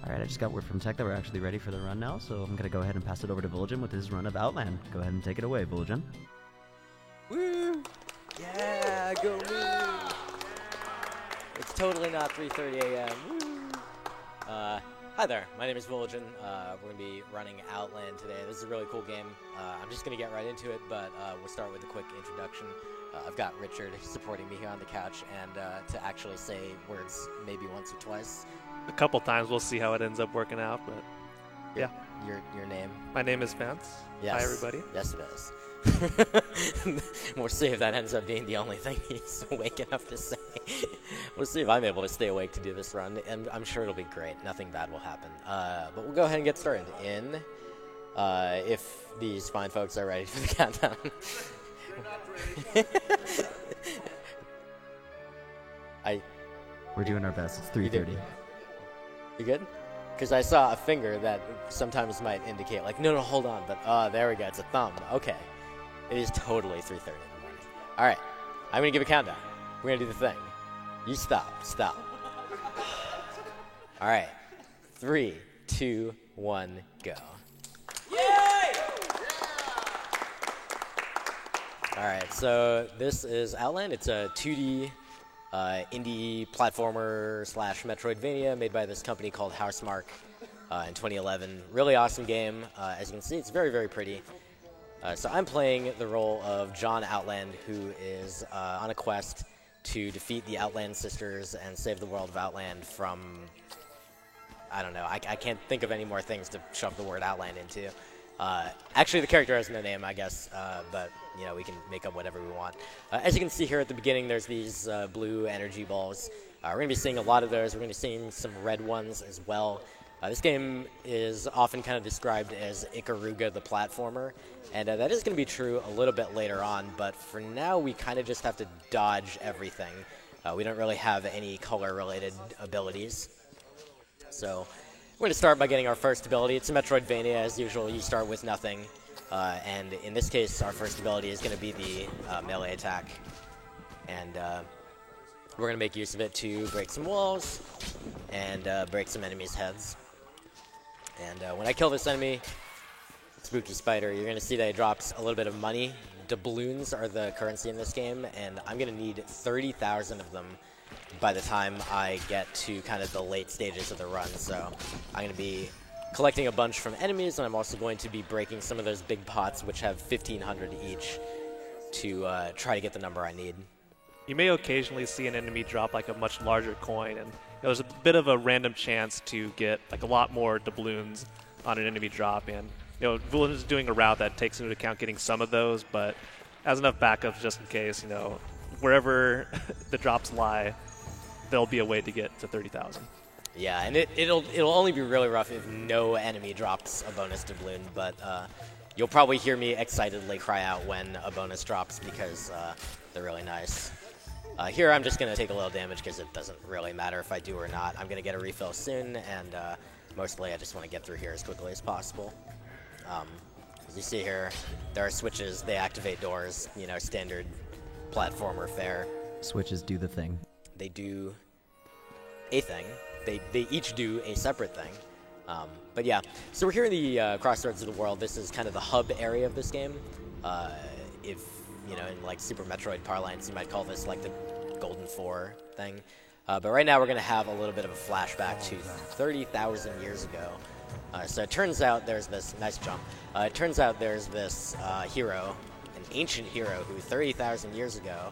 Alright, I just got word from Tech that we're actually ready for the run now, so I'm gonna go ahead and pass it over to Vulgen with his run of Outland. Go ahead and take it away, Vulgen. Woo! Yeah, go me! It's totally not 3:30 a.m. Woo! Hi there, my name is Vulgen. We're going to be running Outland today. This is a really cool game. I'm just going to get right into it, but we'll start with a quick introduction. I've got Richard supporting me here on the couch, and to actually say words maybe once or twice. A couple times. We'll see how it ends up working out, but yeah. Your name? My name is Vance. Yes. Hi, everybody. Yes, it is. We'll see if that ends up being the only thing he's awake enough to say. We'll see if I'm able to stay awake to do this run, and I'm sure it'll be great. Nothing bad will happen. But we'll go ahead and get started in, if these fine folks are ready for the countdown. We're doing our best. It's 3:30. You good? Because I saw a finger that sometimes might indicate, like, no, hold on. But, there we go. It's a thumb. Okay. It is totally 3:30 in the morning. All right. I'm going to give a countdown. We're going to do the thing. You stop. All right. 3, 2, 1, go. Yay! All right. So this is Outland. It's a 2D indie platformer / Metroidvania made by this company called Housemarque in 2011. Really awesome game. As you can see, it's very, very pretty. So I'm playing the role of John Outland, who is on a quest to defeat the Outland sisters and save the world of Outland from, I don't know, I can't think of any more things to shove the word Outland into. Actually, the character has no name, I guess, but you know, we can make up whatever we want. As you can see here at the beginning, there's these blue energy balls. We're going to be seeing a lot of those. We're going to be seeing some red ones as well. This game is often kind of described as Ikaruga the platformer, and that is going to be true a little bit later on, but for now we kind of just have to dodge everything. We don't really have any color-related abilities. So we're going to start by getting our first ability. It's a Metroidvania. As usual, you start with nothing, and in this case, our first ability is going to be the melee attack, and we're going to make use of it to break some walls and break some enemies' heads. And when I kill this enemy, Spooky Spider, you're going to see that it drops a little bit of money. Doubloons are the currency in this game, and I'm going to need 30,000 of them by the time I get to kind of the late stages of the run. So I'm going to be collecting a bunch from enemies, and I'm also going to be breaking some of those big pots, which have 1,500 each, to try to get the number I need. You may occasionally see an enemy drop like a much larger coin, and there's a bit of a random chance to get like a lot more doubloons on an enemy drop. And Vulgen is doing a route that takes into account getting some of those, but has enough backups just in case. Wherever the drops lie, there'll be a way to get to 30,000. Yeah, and it'll only be really rough if no enemy drops a bonus doubloon, but you'll probably hear me excitedly cry out when a bonus drops because they're really nice. Here I'm just going to take a little damage because it doesn't really matter if I do or not. I'm going to get a refill soon, and mostly I just want to get through here as quickly as possible. As you see here, there are switches. They activate doors, standard platformer fare. Switches do the thing. They do a thing. They each do a separate thing. But yeah, so we're here in the Crossroads of the World. This is kind of the hub area of this game. If in like Super Metroid parlance, you might call this like the Golden 4 thing. But right now we're going to have a little bit of a flashback to 30,000 years ago. So it turns out there's this nice jump. It turns out there's this hero, an ancient hero who 30,000 years ago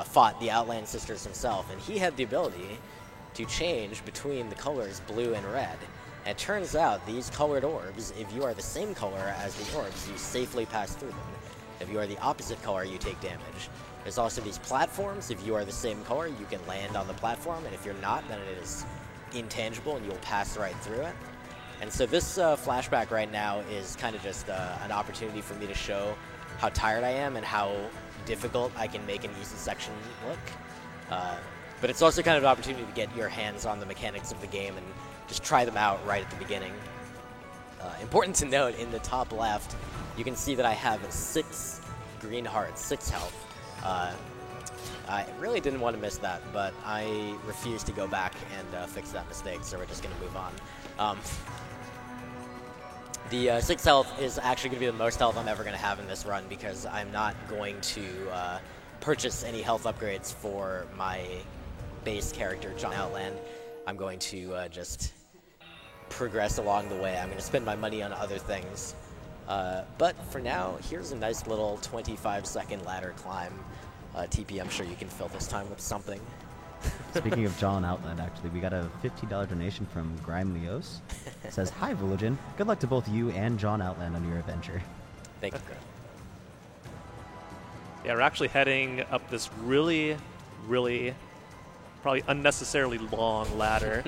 fought the Outland sisters himself, and he had the ability to change between the colors blue and red. And it turns out these colored orbs, if you are the same color as the orbs, you safely pass through them. If you are the opposite color, you take damage. There's also these platforms. If you are the same color, you can land on the platform, and if you're not, then it is intangible and you'll pass right through it. And so this flashback right now is kind of just an opportunity for me to show how tired I am and how difficult I can make an easy section look. But it's also kind of an opportunity to get your hands on the mechanics of the game and just try them out right at the beginning. Important to note, in the top left, you can see that I have 6 green hearts, 6 health. I really didn't want to miss that, but I refuse to go back and fix that mistake, so we're just going to move on. The 6 health is actually going to be the most health I'm ever going to have in this run because I'm not going to purchase any health upgrades for my base character, John Outland. I'm going to just progress along the way. I'm going to spend my money on other things. But for now, here's a nice little 25-second ladder climb. TP, I'm sure you can fill this time with something. Speaking of John Outland, actually, we got a $50 donation from Grime Leos. It says, "Hi, Villagin. Good luck to both you and John Outland on your adventure." Thank you, Grime. Yeah, we're actually heading up this really, really, probably unnecessarily long ladder.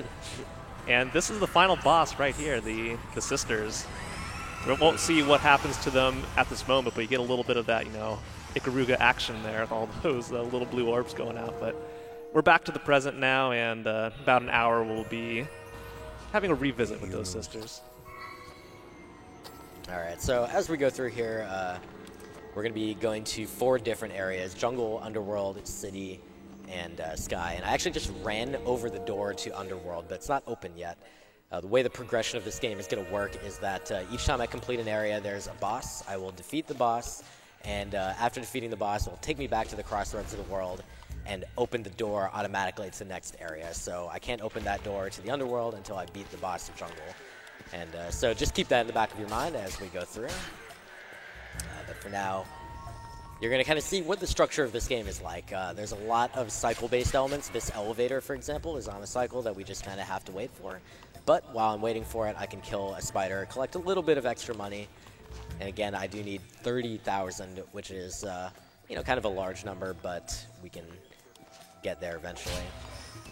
And this is the final boss right here, the sisters. We won't see what happens to them at this moment, but you get a little bit of that, Ikaruga action there with all those little blue orbs going out. But we're back to the present now, and about an hour we'll be having a revisit with those sisters. All right, so as we go through here, we're going to be going to 4 different areas: jungle, underworld, city, and sky. And I actually just ran over the door to underworld, but it's not open yet. The way the progression of this game is going to work is that each time I complete an area, there's a boss. I will defeat the boss, and after defeating the boss, it will take me back to the crossroads of the world and open the door automatically to the next area. So I can't open that door to the underworld until I beat the boss of jungle. And so just keep that in the back of your mind as we go through. But for now, you're going to kind of see what the structure of this game is like. There's a lot of cycle-based elements. This elevator, for example, is on a cycle that we just kind of have to wait for. But while I'm waiting for it, I can kill a spider, collect a little bit of extra money. And again, I do need 30,000, which is, kind of a large number, but we can get there eventually.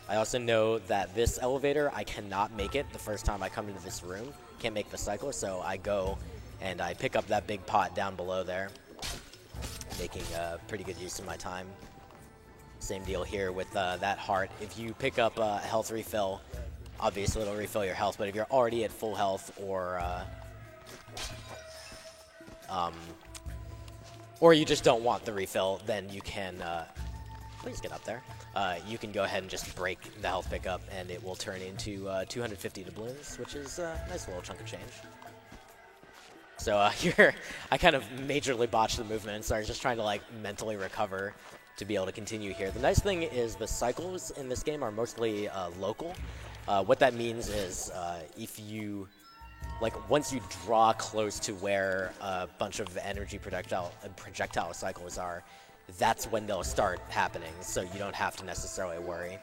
I also know that this elevator, I cannot make it the first time I come into this room. Can't make the cycle, so I go and I pick up that big pot down below there, making pretty good use of my time. Same deal here with that heart. If you pick up a health refill, obviously it'll refill your health, but if you're already at full health or you just don't want the refill, then you can, please get up there. You can go ahead and just break the health pickup, and it will turn into 250 doubloons, which is a nice little chunk of change. So here, I kind of majorly botched the movement, so I was just trying to mentally recover to be able to continue here. The nice thing is the cycles in this game are mostly local. What that means is if you, once you draw close to where a bunch of energy projectile cycles are, that's when they'll start happening, so you don't have to necessarily worry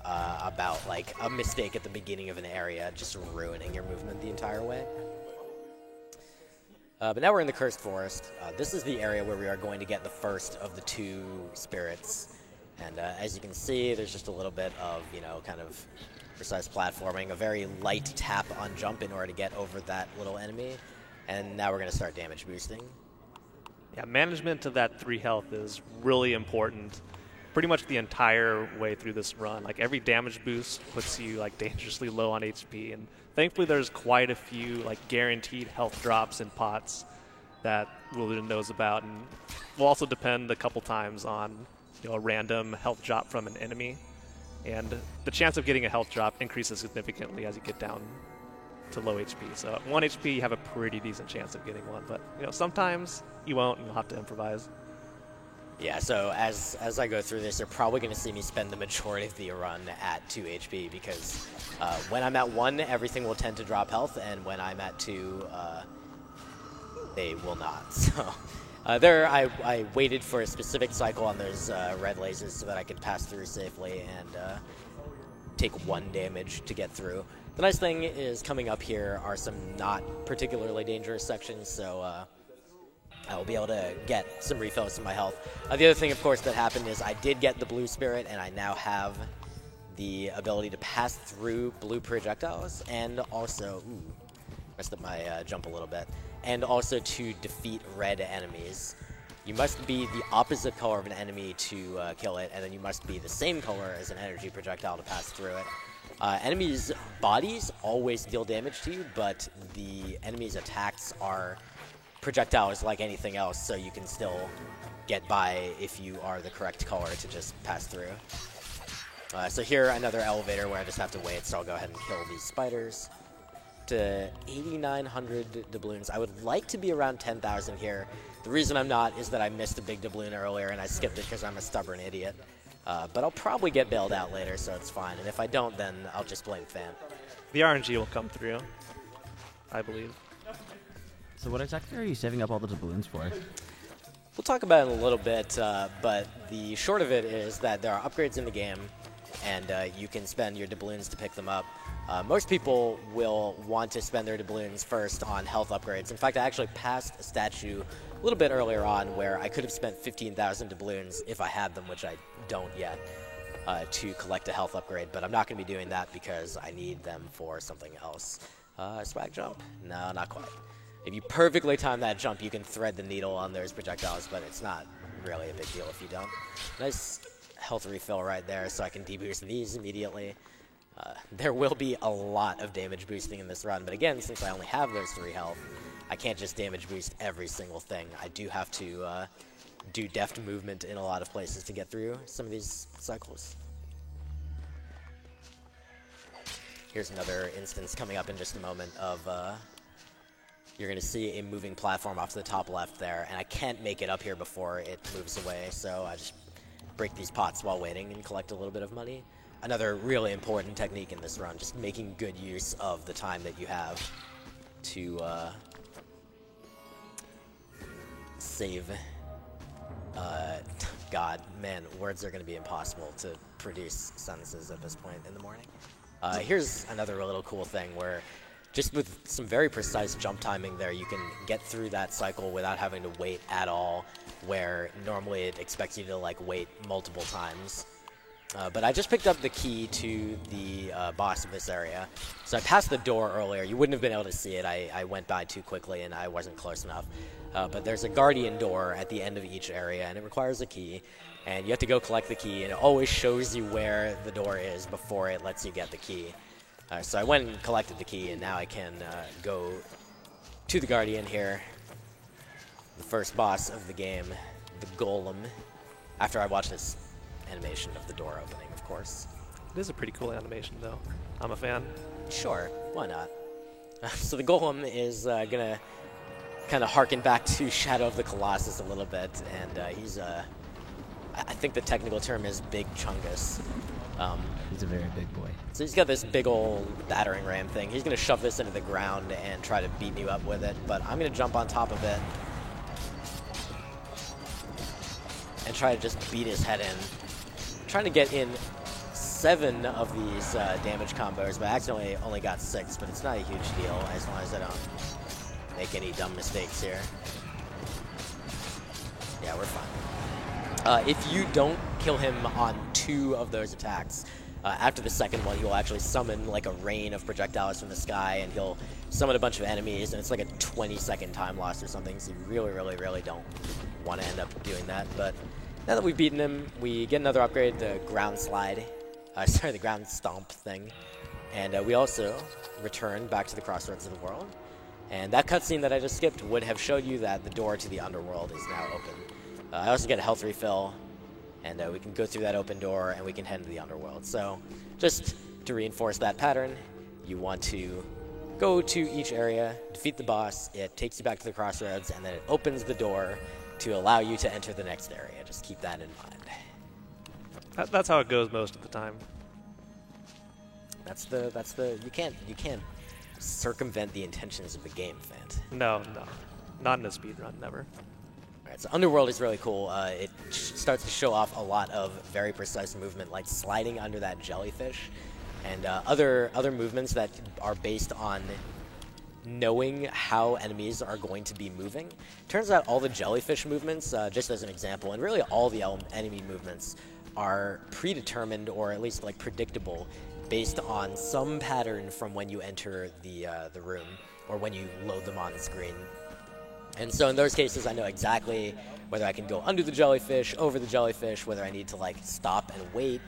about a mistake at the beginning of an area just ruining your movement the entire way. But now we're in the Cursed Forest. This is the area where we are going to get the first of the 2 spirits. And as you can see, there's just a little bit of, kind of precise platforming, a very light tap on jump in order to get over that little enemy. And now we're going to start damage boosting. Yeah, management of that 3 health is really important pretty much the entire way through this run. Every damage boost puts you dangerously low on HP, and thankfully there's quite a few guaranteed health drops in pots that Villagin knows about, and will also depend a couple times on a random health drop from an enemy. And the chance of getting a health drop increases significantly as you get down to low HP. So at 1 HP, you have a pretty decent chance of getting one, but sometimes you won't, and you'll have to improvise. Yeah, so as I go through this, you're probably going to see me spend the majority of the run at 2 HP, because when I'm at 1, everything will tend to drop health, and when I'm at 2, they will not. So I waited for a specific cycle on those red lasers so that I could pass through safely and take 1 damage to get through. The nice thing is coming up here are some not particularly dangerous sections, so I'll be able to get some refills in my health. The other thing, of course, that happened is I did get the blue spirit, and I now have the ability to pass through blue projectiles, and also, messed up my jump a little bit, and also to defeat red enemies. You must be the opposite color of an enemy to kill it, and then you must be the same color as an energy projectile to pass through it. Enemies' bodies always deal damage to you, but the enemies' attacks are projectiles like anything else, so you can still get by if you are the correct color to just pass through. So here, another elevator where I just have to wait, so I'll go ahead and kill these spiders. to 8,900 doubloons. I would like to be around 10,000 here. The reason I'm not is that I missed a big doubloon earlier and I skipped it because I'm a stubborn idiot. But I'll probably get bailed out later, so it's fine. And if I don't, then I'll just blame Fan. The RNG will come through, I believe. So what exactly are you saving up all the doubloons for? We'll talk about it in a little bit, but the short of it is that there are upgrades in the game, and you can spend your doubloons to pick them up. Most people will want to spend their doubloons first on health upgrades. In fact, I actually passed a statue a little bit earlier on where I could have spent 15,000 doubloons if I had them, which I don't yet, to collect a health upgrade. But I'm not going to be doing that because I need them for something else. Swag jump? No, not quite. If you perfectly time that jump, you can thread the needle on those projectiles, but it's not really a big deal if you don't. Nice health refill right there, so I can deboost these immediately. There will be a lot of damage boosting in this run, but again, since I only have those 3 health, I can't just damage boost every single thing. I do have to do deft movement in a lot of places to get through some of these cycles. Here's another instance coming up in just a moment of you're going to see a moving platform off to the top left there, and I can't make it up here before it moves away, so I just break these pots while waiting and collect a little bit of money. Another really important technique in this run, just making good use of the time that you have to save. God, man, words are going to be impossible to produce sentences at this point in the morning. Here's another little cool thing where just with some very precise jump timing there, you can get through that cycle without having to wait at all, where normally it expects you to like wait multiple times. But I just picked up the key to the boss of this area. So I passed the door earlier. You wouldn't have been able to see it. I went by too quickly and I wasn't close enough. But there's a guardian door at the end of each area, and it requires a key. And you have to go collect the key, and it always shows you where the door is before it lets you get the key. So I went and collected the key, and now I can go to the guardian here. The first boss of the game, the Golem, after I watch this animation of the door opening, of course. It is a pretty cool animation, though. I'm a fan. Sure, why not? So the Golem is going to kind of harken back to Shadow of the Colossus a little bit, and he's, I think the technical term is Big Chungus. He's a very big boy. So he's got this big old battering ram thing. He's going to shove this into the ground and try to beat me up with it, but I'm going to jump on top of it and try to just beat his head in. I'm trying to get in 7 of these damage combos, but I accidentally only got 6, but it's not a huge deal as long as I don't make any dumb mistakes here. Yeah, we're fine. If you don't kill him on 2 of those attacks, after the second one, he'll actually summon like a rain of projectiles from the sky, and he'll summon a bunch of enemies, and it's like a 20-second time loss or something, so you really, really, really don't want to end up doing that. But now that we've beaten him, we get another upgrade, the ground slide. The ground stomp thing. And we also return back to the Crossroads of the World. And that cutscene that I just skipped would have showed you that the door to the underworld is now open. I also get a health refill, and we can go through that open door, and we can head into the underworld. So just to reinforce that pattern, you want to go to each area, defeat the boss, it takes you back to the Crossroads, and then it opens the door to allow you to enter the next area. Just keep that in mind. That's how it goes most of the time. That's the you can't circumvent the intentions of the game, Fant. No, not in a speedrun, never. Alright, so Underworld is really cool. It starts to show off a lot of very precise movement, like sliding under that jellyfish, and other movements that are based on knowing how enemies are going to be moving. Turns out all the jellyfish movements, just as an example, and really all the enemy movements are predetermined, or at least like predictable, based on some pattern from when you enter the room or when you load them on the screen. And so in those cases, I know exactly whether I can go under the jellyfish, over the jellyfish, whether I need to like stop and wait,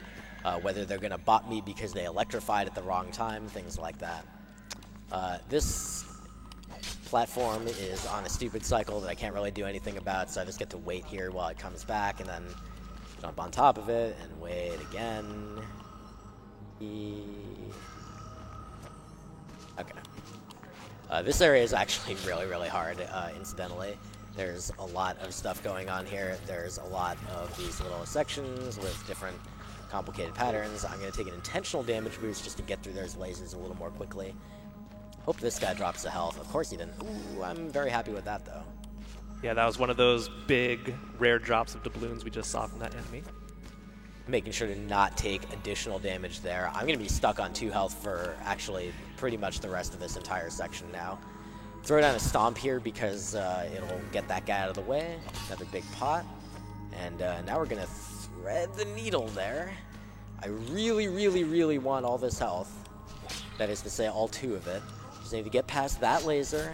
whether they're going to bot me because they electrified at the wrong time, things like that. This platform is on a stupid cycle that I can't really do anything about, so I just get to wait here while it comes back and then jump on top of it and wait again. Okay. This area is actually really, really hard, incidentally. There's a lot of stuff going on here. There's a lot of these little sections with different complicated patterns. I'm going to take an intentional damage boost just to get through those lasers a little more quickly. Hope this guy drops the health. Of course he didn't. Ooh, I'm very happy with that, though. Yeah, that was one of those big, rare drops of doubloons we just saw from that enemy. Making sure to not take additional damage there. I'm going to be stuck on 2 health for actually pretty much the rest of this entire section now. Throw down a stomp here because it'll get that guy out of the way. Another big pot. And now we're going to thread the needle there. I really, really, really want all this health. That is to say, all 2 of it. Just need to get past that laser,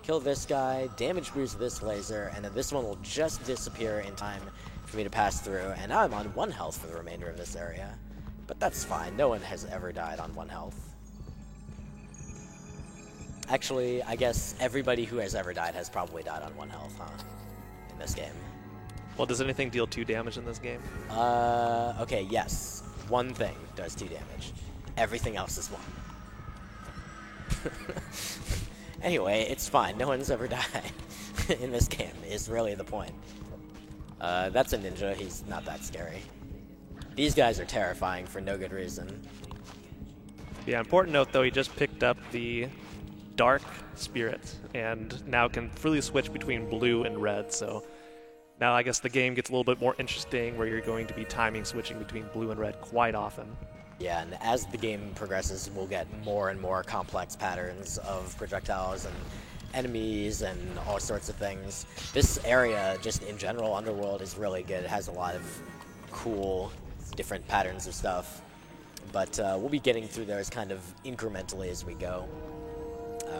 kill this guy, damage boost this laser, and then this one will just disappear in time for me to pass through. And now I'm on 1 health for the remainder of this area. But that's fine. No one has ever died on 1 health. Actually, I guess everybody who has ever died has probably died on 1 health, huh? In this game. Well, does anything deal 2 damage in this game? Okay, yes. One thing does 2 damage. Everything else is 1. Anyway, it's fine. No one's ever died in this game, is really the point. That's a ninja. He's not that scary. These guys are terrifying for no good reason. Yeah, important note, though, he just picked up the Dark Spirit, and now can freely switch between blue and red, so now I guess the game gets a little bit more interesting where you're going to be timing switching between blue and red quite often. Yeah, and as the game progresses, we'll get more and more complex patterns of projectiles and enemies and all sorts of things. This area, just in general, Underworld, is really good. It has a lot of cool, different patterns of stuff, but we'll be getting through those kind of incrementally as we go.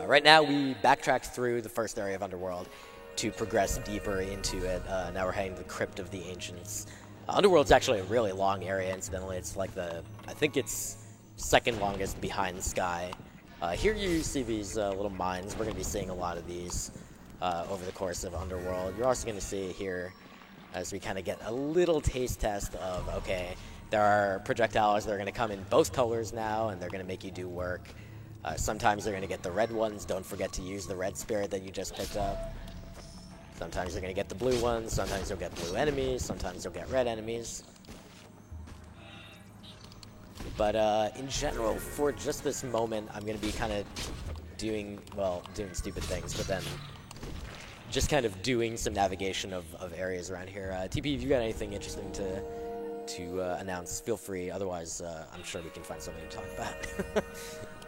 Right now, we backtracked through the first area of Underworld to progress deeper into it. Now we're heading to the Crypt of the Ancients. Underworld's actually a really long area, incidentally. It's like I think it's second longest behind Sky. Here you see these little mines. We're going to be seeing a lot of these over the course of Underworld. You're also going to see here, as we kind of get a little taste test of, okay, there are projectiles that are going to come in both colors now, and they're going to make you do work. Sometimes they're going to get the red ones. Don't forget to use the red spirit that you just picked up. Sometimes you're going to get the blue ones. Sometimes you'll get blue enemies. Sometimes you'll get red enemies. But in general, for just this moment, I'm going to be kind of doing stupid things, but then just kind of doing some navigation of areas around here. TP, if you got anything interesting to announce, feel free. Otherwise, I'm sure we can find something to talk about.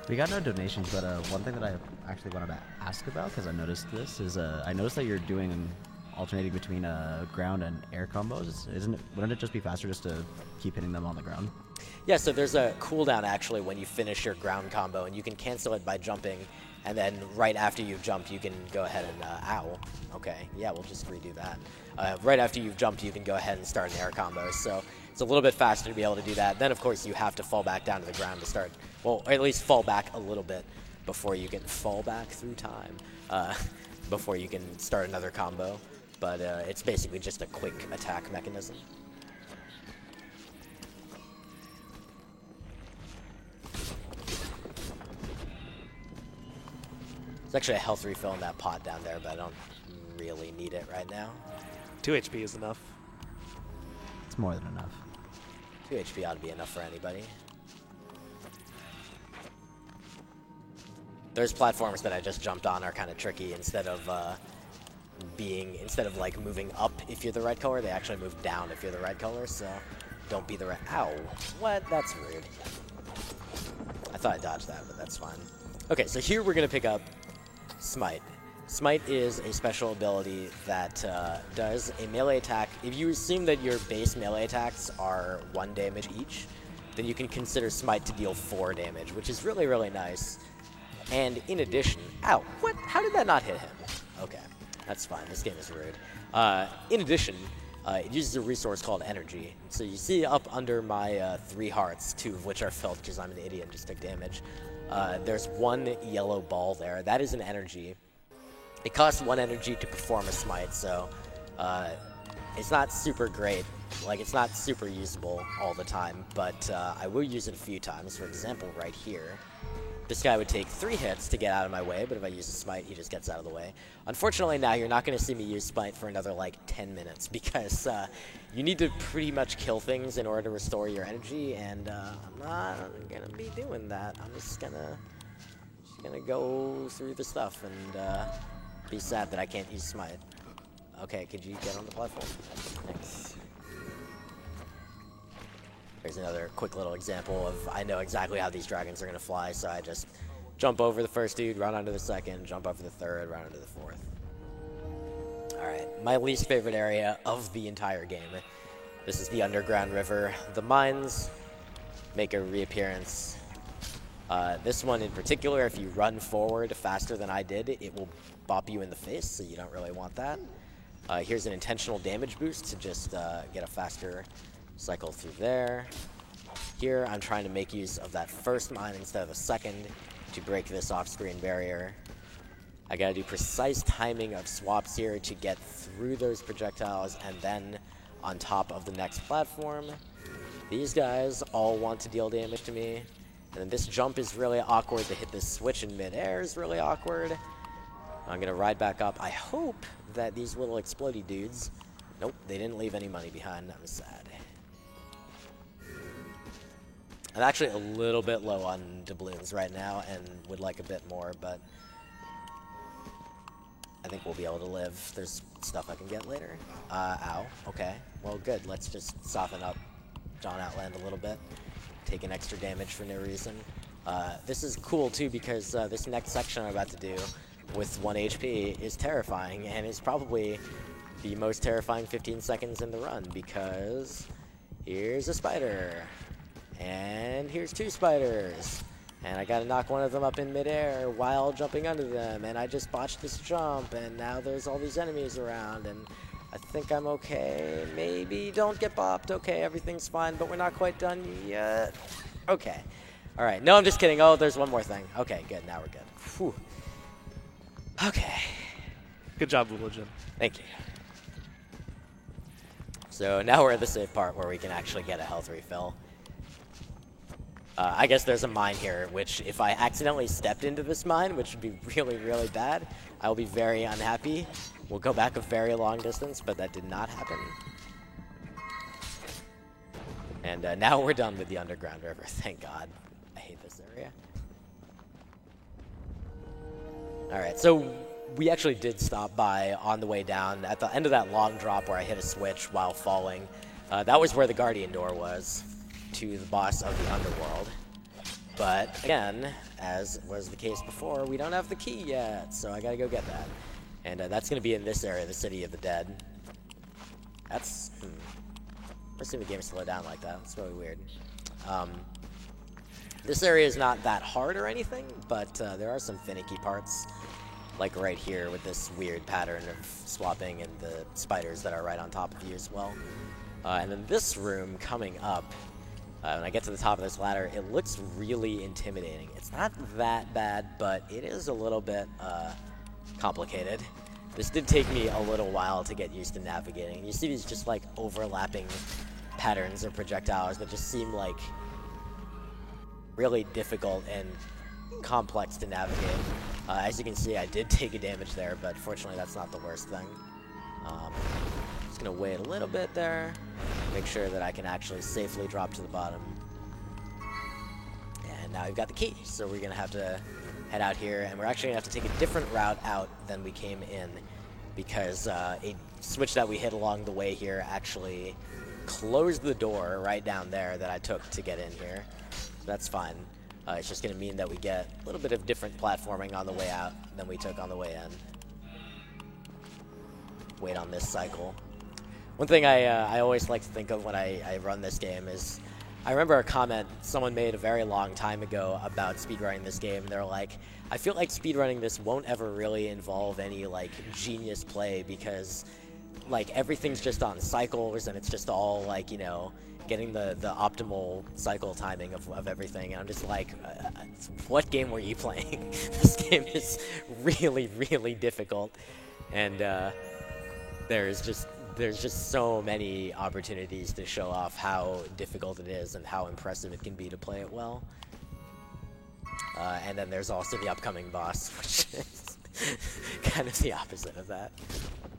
We got no donations, but one thing that I actually wanted to ask about, because I noticed this, is I noticed that you're doing alternating between ground and air combos. Wouldn't it just be faster just to keep hitting them on the ground? Yeah, so there's a cooldown actually when you finish your ground combo, and you can cancel it by jumping, and then right after you've jumped, you can go ahead and, ow. Okay, yeah, we'll just redo that. Right after you've jumped, you can go ahead and start an air combo, so it's a little bit faster to be able to do that. Then, of course, you have to fall back down to the ground to start, well, or at least fall back a little bit before you can fall back through time, before you can start another combo. But it's basically just a quick attack mechanism. There's actually a health refill in that pot down there, but I don't really need it right now. 2 HP is enough. It's more than enough. 2 HP ought to be enough for anybody. Those platforms that I just jumped on are kind of tricky. Instead of like moving up if you're the red color, they actually move down if you're the red color. So don't be the red. Ow! What? That's rude. I thought I dodged that, but that's fine. Okay, so here we're gonna pick up Smite. Smite is a special ability that does a melee attack. If you assume that your base melee attacks are 1 damage each, then you can consider Smite to deal 4 damage, which is really, really nice. And in addition, ow, what? How did that not hit him? Okay, that's fine. This game is rude. In addition, it uses a resource called energy. So you see up under my 3 hearts, 2 of which are filled because I'm an idiot and just took damage. There's 1 yellow ball there. That is an energy. It costs 1 energy to perform a smite, so it's not super great. Like, it's not super usable all the time, but I will use it a few times. For example, right here. this guy would take 3 hits to get out of my way, but if I use a smite, he just gets out of the way. Unfortunately, now you're not going to see me use smite for another like 10 minutes because you need to pretty much kill things in order to restore your energy, and I'm not going to be doing that. I'm just gonna go through the stuff and be sad that I can't use smite. Okay, could you get on the platform? Thanks. Here's another quick little example of I know exactly how these dragons are going to fly, so I just jump over the first dude, run onto the second, jump over the third, run onto the fourth. Alright, my least favorite area of the entire game. This is the underground river. The mines make a reappearance. This one in particular, if you run forward faster than I did, it will bop you in the face, so you don't really want that. Here's an intentional damage boost to just get a faster cycle through there. Here, I'm trying to make use of that first mine instead of the second to break this off-screen barrier. I gotta do precise timing of swaps here to get through those projectiles and then on top of the next platform. These guys all want to deal damage to me. And then this jump is really awkward. To hit this switch in midair is really awkward. I'm gonna ride back up. I hope that these little explodey dudes... Nope, they didn't leave any money behind. I'm sad. I'm actually a little bit low on doubloons right now and would like a bit more, but I think we'll be able to live. There's stuff I can get later. Ow. Okay. Well, good. Let's just soften up John Outland a little bit. Taking extra damage for no reason. This is cool, too, because this next section I'm about to do with 1 HP is terrifying, and is probably the most terrifying 15 seconds in the run, because here's a spider. And here's 2 spiders. And I gotta knock one of them up in midair while jumping under them. And I just botched this jump, and now there's all these enemies around, and I think I'm okay. Maybe don't get bopped. Okay, everything's fine, but we're not quite done yet. Okay. Alright, no, I'm just kidding. Oh, there's one more thing. Okay, good. Now we're good. Whew. Okay. Good job, Woolajin. Thank you. So now we're at the safe part where we can actually get a health refill. I guess there's a mine here, which if I accidentally stepped into this mine, which would be really, really bad, I will be very unhappy. We'll go back a very long distance, but that did not happen. And now we're done with the underground river, thank God. I hate this area. Alright, so we actually did stop by on the way down at the end of that long drop where I hit a switch while falling. That was where the Guardian Door was, to the boss of the underworld. But again, as was the case before, we don't have the key yet, so I gotta go get that. And that's gonna be in this area, the City of the Dead. That's... I've seen the game slow down like that. It's really weird. This area is not that hard or anything, but there are some finicky parts, like right here with this weird pattern of swapping and the spiders that are right on top of you as well. And then this room coming up, when I get to the top of this ladder, it looks really intimidating. It's not that bad, but it is a little bit complicated. This did take me a little while to get used to navigating. You see these just like overlapping patterns or projectiles that just seem like really difficult and complex to navigate. As you can see, I did take a damage there, but fortunately that's not the worst thing. Just gonna wait a little bit there, make sure that I can actually safely drop to the bottom. And now we've got the key, so we're gonna have to head out here, and we're actually gonna have to take a different route out than we came in, because a switch that we hit along the way here actually closed the door right down there that I took to get in here. So that's fine. It's just gonna mean that we get a little bit of different platforming on the way out than we took on the way in. Wait on this cycle. One thing I always like to think of when I run this game is, I remember a comment someone made a very long time ago about speedrunning this game. They're like, I feel like speedrunning this won't ever really involve any like genius play, because like everything's just on cycles and it's just all like, you know, getting the optimal cycle timing of everything. And I'm just like, what game were you playing? This game is really, really difficult. And there's just so many opportunities to show off how difficult it is and how impressive it can be to play it well. And then there's also the upcoming boss, which is kind of the opposite of that.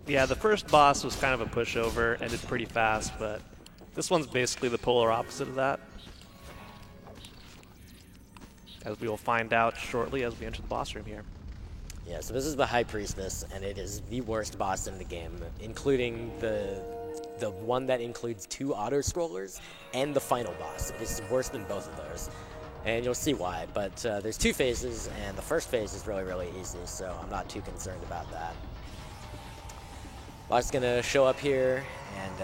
Yeah, the first boss was kind of a pushover, ended pretty fast, but this one's basically the polar opposite of that. As we will find out shortly as we enter the boss room here. Yeah, so this is the High Priestess, and it is the worst boss in the game, including the one that includes 2 auto-scrollers and the final boss. It is worse than both of those, and you'll see why. But there's 2 phases, and the first phase is really, really easy, so I'm not too concerned about that. Boss is going to show up here, and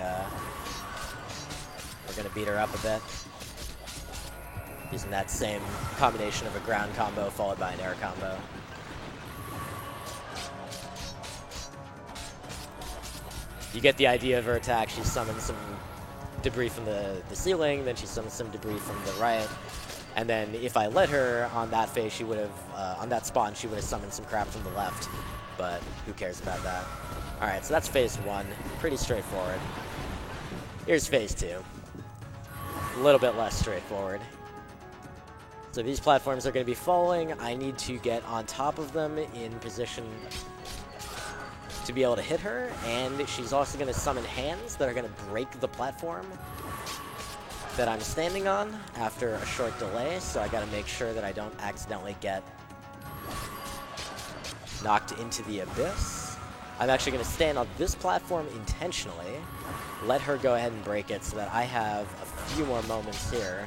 we're going to beat her up a bit, using that same combination of a ground combo followed by an air combo. You get the idea of her attack. She summons some debris from the ceiling, then she summons some debris from the right, and then if I let her on that phase, she would have, on that spawn, she would have summoned some crap from the left, but who cares about that? Alright, so that's phase 1. Pretty straightforward. Here's phase 2. A little bit less straightforward. So these platforms are going to be falling. I need to get on top of them in position to be able to hit her, and she's also going to summon hands that are going to break the platform that I'm standing on after a short delay, so I got to make sure that I don't accidentally get knocked into the abyss. I'm actually going to stand on this platform intentionally, let her go ahead and break it so that I have a few more moments here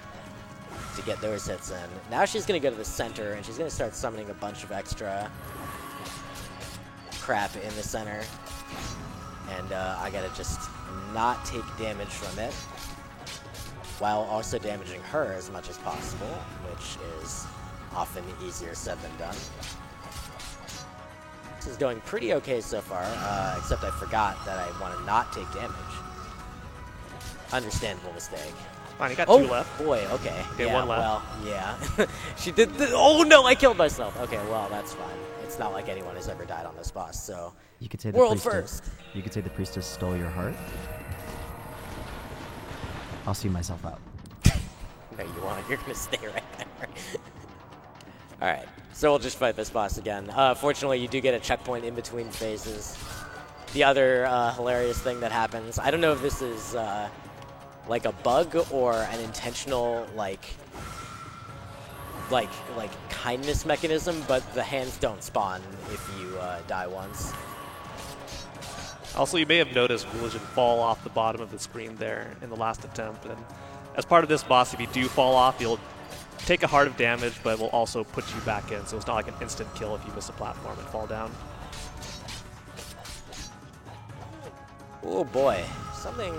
to get those hits in. Now she's going to go to the center, and she's going to start summoning a bunch of extra crap in the center, and I gotta just not take damage from it while also damaging her as much as possible, which is often easier said than done. This is going pretty okay so far, except I forgot that I want to not take damage. Understandable mistake. Fine, you got 2 left. Boy, okay. Okay, yeah, 1 left. Well, yeah. She did oh no, I killed myself. Okay, well, that's fine. It's not like anyone has ever died on this boss, so You could say the world priestess, first. You could say the priestess stole your heart. I'll see myself out. No, you won't. You're gonna stay right there. Alright, so we'll just fight this boss again. Fortunately, you do get a checkpoint in between phases. The other hilarious thing that happens, I don't know if this is like a bug or an intentional like kindness mechanism, but the hands don't spawn if you die once. Also, you may have noticed Religion fall off the bottom of the screen there in the last attempt, and as part of this boss, if you do fall off, you'll take a heart of damage, but will also put you back in, so it's not like an instant kill if you miss a platform and fall down. Oh boy, something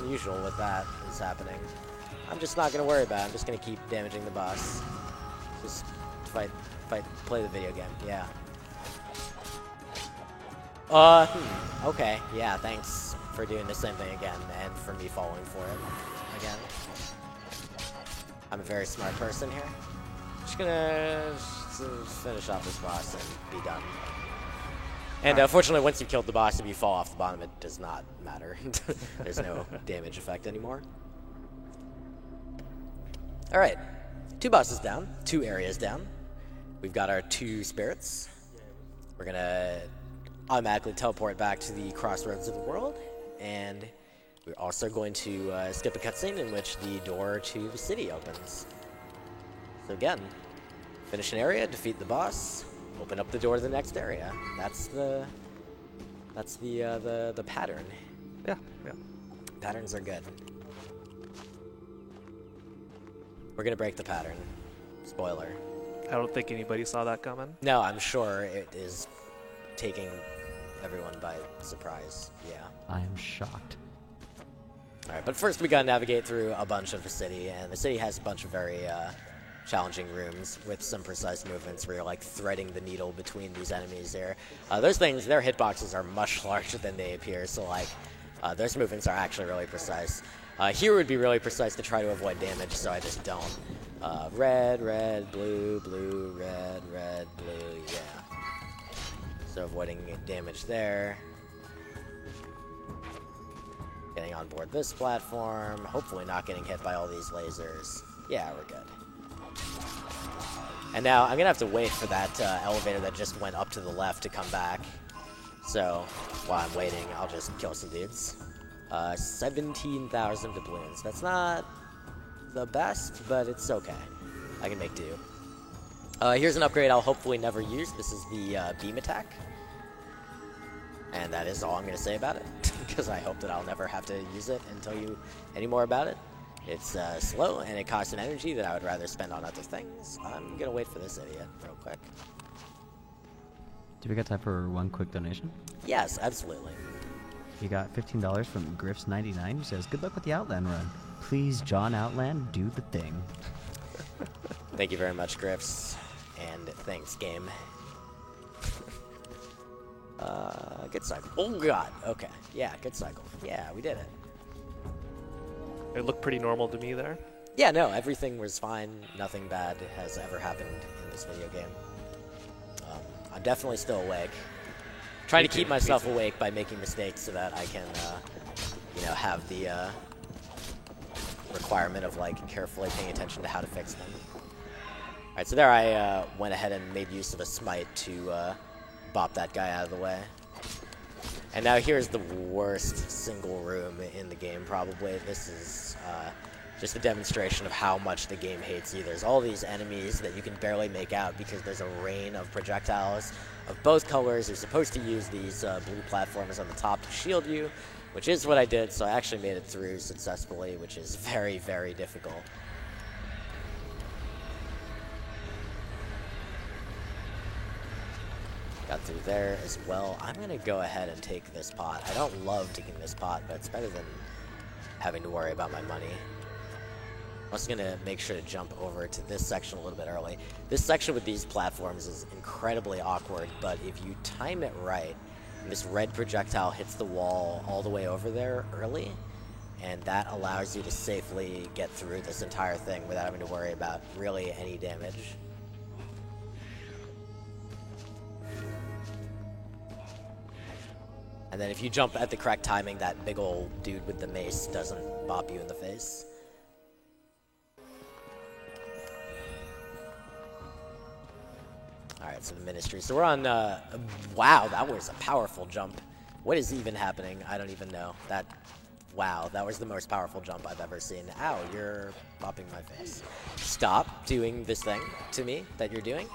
unusual with that is happening. I'm just not going to worry about it. I'm just going to keep damaging the boss. Just play the video game. Yeah. Okay. Yeah, thanks for doing the same thing again and for me falling for it again. I'm a very smart person here. Just gonna finish off this boss and be done. And fortunately, once you've killed the boss, if you fall off the bottom, it does not matter. There's no damage effect anymore. All right, 2 bosses down, 2 areas down. We've got our 2 spirits. We're gonna automatically teleport back to the crossroads of the world, and we're also going to skip a cutscene in which the door to the city opens. So again, finish an area, defeat the boss, open up the door to the next area. That's the pattern. Yeah. Patterns are good. We're gonna break the pattern. Spoiler. I don't think anybody saw that coming. No, I'm sure it is taking everyone by surprise. Yeah. I am shocked. All right, but first we gotta navigate through a bunch of the city, and the city has a bunch of very challenging rooms with some precise movements where you're like threading the needle between these enemies there. Those things, their hitboxes are much larger than they appear, so like those movements are actually really precise. Here would be really precise to try to avoid damage, so I just don't. Red, red, blue, blue, red, red, blue, yeah. So avoiding damage there. Getting on board this platform, hopefully not getting hit by all these lasers. Yeah, we're good. And now I'm going to have to wait for that elevator that just went up to the left to come back. So while I'm waiting, I'll just kill some dudes. 17,000 doubloons. That's not the best, but it's okay. I can make do. Here's an upgrade I'll hopefully never use. This is the beam attack. And that is all I'm going to say about it, because I hope that I'll never have to use it and tell you any more about it. It's slow, and it costs an energy that I would rather spend on other things. I'm going to wait for this idiot real quick. Do we got time for one quick donation? Yes, absolutely. You got $15 from Griffs99, who says, "Good luck with the Outland run. Please, John Outland, do the thing." Thank you very much, Griffs. And thanks, game. Good cycle. Oh, God. Okay. Yeah, good cycle. Yeah, we did it. It looked pretty normal to me there. Yeah, no, everything was fine. Nothing bad has ever happened in this video game. I'm definitely still awake. Trying to keep myself awake by making mistakes so that I can, you know, have the requirement of, like, carefully paying attention to how to fix them. Alright, so there I went ahead and made use of a smite to bop that guy out of the way. And now here's the worst single room in the game, probably. This is just a demonstration of how much the game hates you. There's all these enemies that you can barely make out because there's a rain of projectiles of both colors. You're supposed to use these blue platforms on the top to shield you, which is what I did, so I actually made it through successfully, which is very, very difficult. Got through there as well. I'm going to go ahead and take this pot. I don't love taking this pot, but it's better than having to worry about my money. I'm also going to make sure to jump over to this section a little bit early. This section with these platforms is incredibly awkward, but if you time it right, this red projectile hits the wall all the way over there early, and that allows you to safely get through this entire thing without having to worry about really any damage. And then if you jump at the correct timing, that big old dude with the mace doesn't bop you in the face. Alright, so the Ministry. So we're on, wow, that was a powerful jump. What is even happening? I don't even know. Wow, that was the most powerful jump I've ever seen. Ow, you're bopping my face. Stop doing this thing to me that you're doing.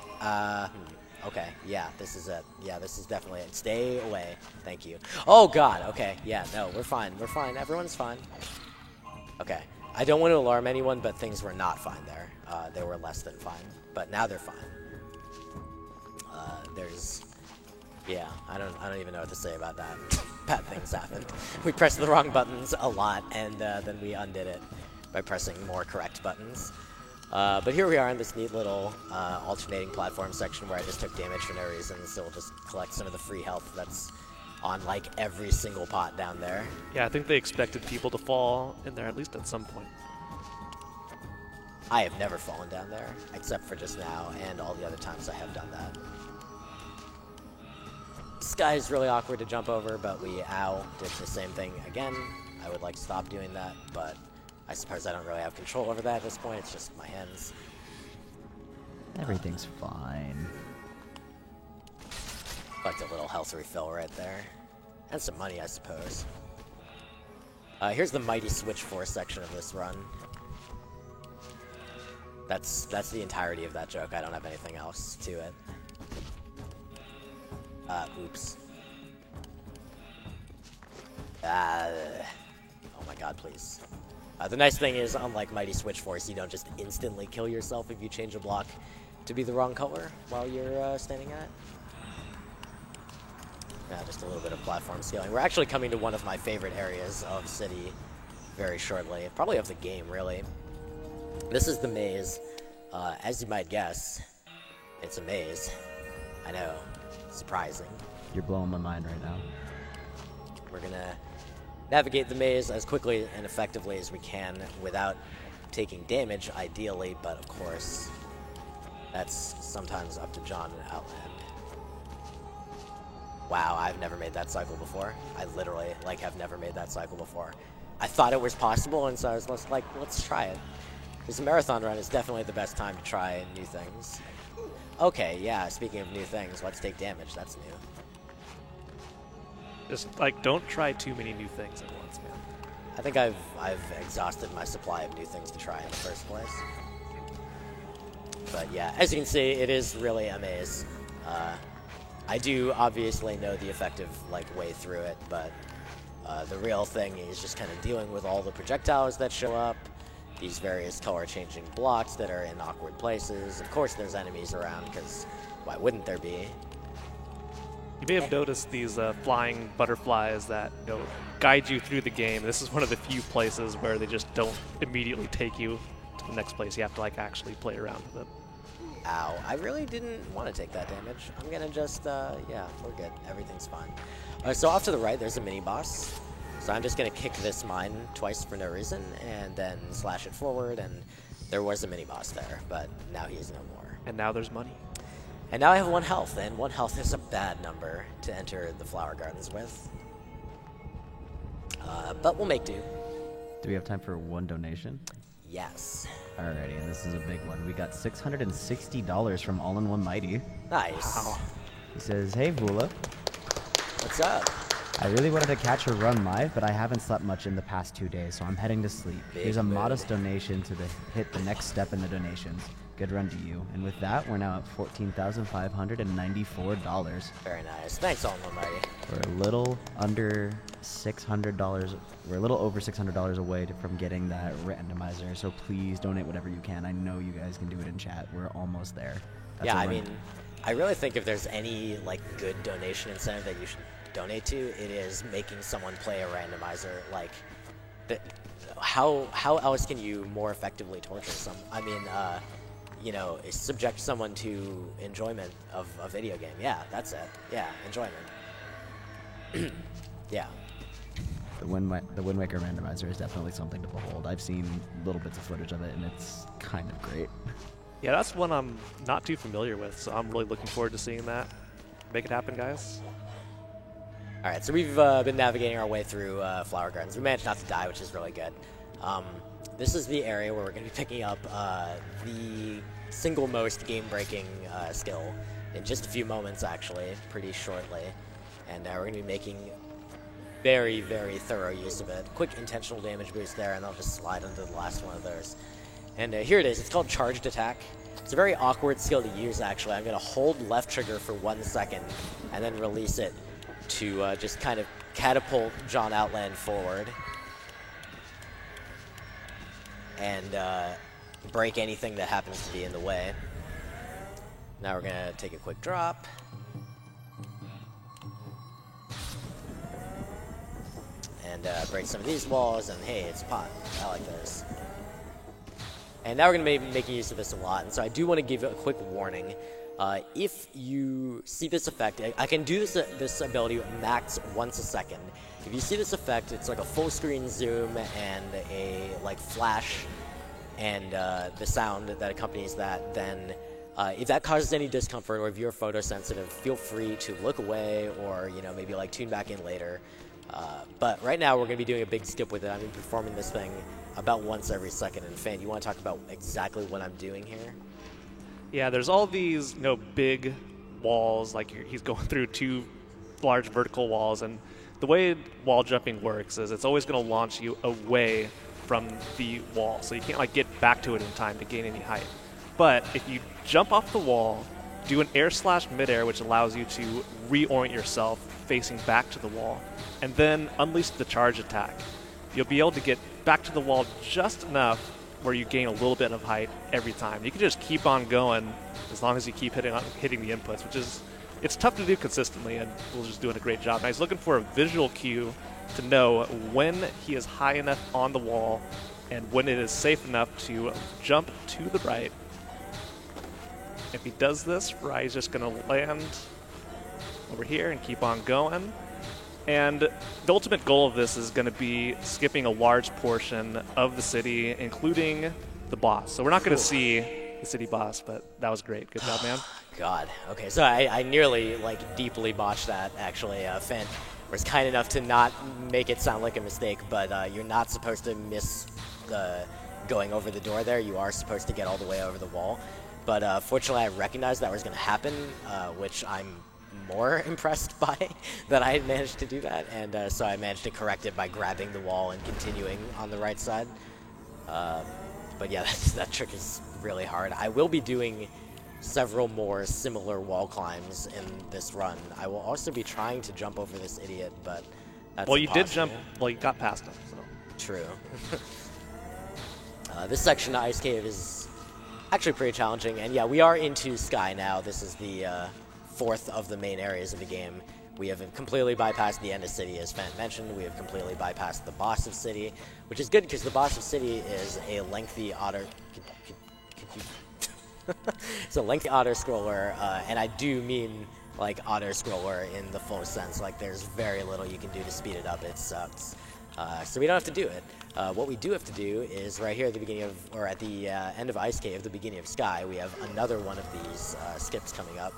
Okay, yeah, this is it. Yeah, this is definitely it. Stay away. Thank you. Oh, God. Okay, yeah, no, we're fine. We're fine. Everyone's fine. Okay. I don't want to alarm anyone, but things were not fine there. They were less than fine, but now they're fine. Yeah, I don't even know what to say about that. Bad things happened. We pressed the wrong buttons a lot, and then we undid it by pressing more correct buttons. But here we are in this neat little alternating platform section where I just took damage for no reason, so we'll just collect some of the free health that's on, like, every single pot down there. Yeah, I think they expected people to fall in there at least at some point. I have never fallen down there, except for just now and all the other times I have done that. This guy is really awkward to jump over, but we, did the same thing again. I would like to stop doing that, but I suppose I don't really have control over that at this point. It's just my hands. Everything's fine. Like a little health refill right there. And some money, I suppose. Here's the Mighty Switch Force section of this run. That's the entirety of that joke. I don't have anything else to it. Oops. Oh my God, please. The nice thing is, unlike Mighty Switch Force, you don't just instantly kill yourself if you change a block to be the wrong color while you're standing at it. Just a little bit of platform scaling. We're actually coming to one of my favorite areas of City very shortly. Probably of the game, really. This is the maze. As you might guess, it's a maze. I know. Surprising. You're blowing my mind right now. We're gonna navigate the maze as quickly and effectively as we can without taking damage, ideally, but of course, that's sometimes up to John and Outland. Wow, I've never made that cycle before. I literally, have never made that cycle before. I thought it was possible, and so I was let's try it. Because a marathon run is definitely the best time to try new things. Okay, yeah, speaking of new things, let's take damage. That's new. Just like don't try too many new things at once, man. I think I've exhausted my supply of new things to try in the first place. But yeah, as you can see, it is really a maze. I do obviously know the effective way through it, but the real thing is just kind of dealing with all the projectiles that show up, these various color-changing blocks that are in awkward places. Of course, there's enemies around, because why wouldn't there be? You may have noticed these flying butterflies that guide you through the game. This is one of the few places where they just don't immediately take you to the next place. You have to actually play around with it. Ow, I really didn't want to take that damage. I'm gonna just, yeah, we're good. Everything's fine. So off to the right, there's a mini-boss. So I'm just gonna kick this mine twice for no reason, and then slash it forward, and there was a mini-boss there, but now he is no more. And now there's money. And now I have 1 health, and 1 health is a bad number to enter the Flower Gardens with. But we'll make do. Do we have time for one donation? Yes. Alrighty, and this is a big one. We got $660 from All-in-One Mighty. Nice. Wow. He says, "Hey Vula, What's up? I really wanted to catch a run live, but I haven't slept much in the past 2 days, so I'm heading to sleep. Big Here's a mood. modest donation to hit the next step in the donations. Good run to you." And with that, we're now at $14,594. Very nice. Thanks, All-in-One Mighty. We're a little under $600. We're a little over $600 away from getting that randomizer. So please donate whatever you can. I know you guys can do it in chat. We're almost there. That's Yeah, a I run. mean, I really think if there's any good donation incentive that you should donate to, it is making someone play a randomizer. How else can you more effectively torture some? I mean, subject someone to enjoyment of a video game. Yeah, that's it. Yeah, enjoyment. Yeah. The Wind Waker randomizer is definitely something to behold. I've seen little bits of footage of it, and it's kind of great. Yeah, that's one I'm not too familiar with, so I'm really looking forward to seeing that. Make it happen, guys. All right, so we've been navigating our way through Flower Gardens. We managed not to die, which is really good. This is the area where we're going to be picking up the single most game-breaking skill in just a few moments, actually, pretty shortly. And we're going to be making very, very thorough use of it. Quick intentional damage boost there, and I'll just slide into the last one of those. And here it is. It's called Charged Attack. It's a very awkward skill to use, actually. I'm going to hold left trigger for 1 second and then release it to just kind of catapult John Outland forward and break anything that happens to be in the way. Now we're going to take a quick drop. And break some of these walls, and hey, it's a pot. I like those. And now we're going to be making use of this a lot, and so I do want to give a quick warning. If you see this effect, I can do this ability max once a second. If you see this effect, it's like a full screen zoom and a flash and the sound that accompanies that. Then if that causes any discomfort, or if you're photosensitive, feel free to look away, or maybe tune back in later. But right now we're going to be doing a big skip with it. I'm going to be performing this thing about once every second. And Fan, you want to talk about exactly what I'm doing here? Yeah, there's all these big walls, he's going through 2 large vertical walls, and the way wall jumping works is it's always going to launch you away from the wall, so you can't get back to it in time to gain any height. But if you jump off the wall, do an air slash midair, which allows you to reorient yourself facing back to the wall, and then unleash the charge attack, you'll be able to get back to the wall just enough where you gain a little bit of height every time. You can just keep on going as long as you keep hitting the inputs, which is, it's tough to do consistently, and Will's just doing a great job. Now he's looking for a visual cue to know when he is high enough on the wall and when it is safe enough to jump to the right. If he does this right, he's just going to land over here and keep on going. And the ultimate goal of this is going to be skipping a large portion of the city, including the boss. So we're not going to see the city boss, but that was great. Good job, man. God. Okay, so I nearly deeply botched that, actually. Fan was kind enough to not make it sound like a mistake, but you're not supposed to miss going over the door there. You are supposed to get all the way over the wall. but fortunately I recognized that was going to happen, which I'm more impressed by that I had managed to do that, and so I managed to correct it by grabbing the wall and continuing on the right side. But yeah, that trick is really hard. I will be doing several more similar wall climbs in this run. I will also be trying to jump over this idiot, but that's Well, you did impossible. jump. Well, you got past him. So. True. This section of Ice Cave is actually pretty challenging, and yeah, we are into Sky now. This is the fourth of the main areas of the game. We have completely bypassed the end of City, as Fant mentioned. We have completely bypassed the boss of City, which is good because the boss of City is a lengthy auto... It's a lengthy auto-scroller, and I do mean like auto-scroller in the full sense. Like, there's very little you can do to speed it up. It sucks. So we don't have to do it. What we do have to do is right here at the beginning of, or at the end of Ice Cave, the beginning of Sky, we have another one of these skips coming up.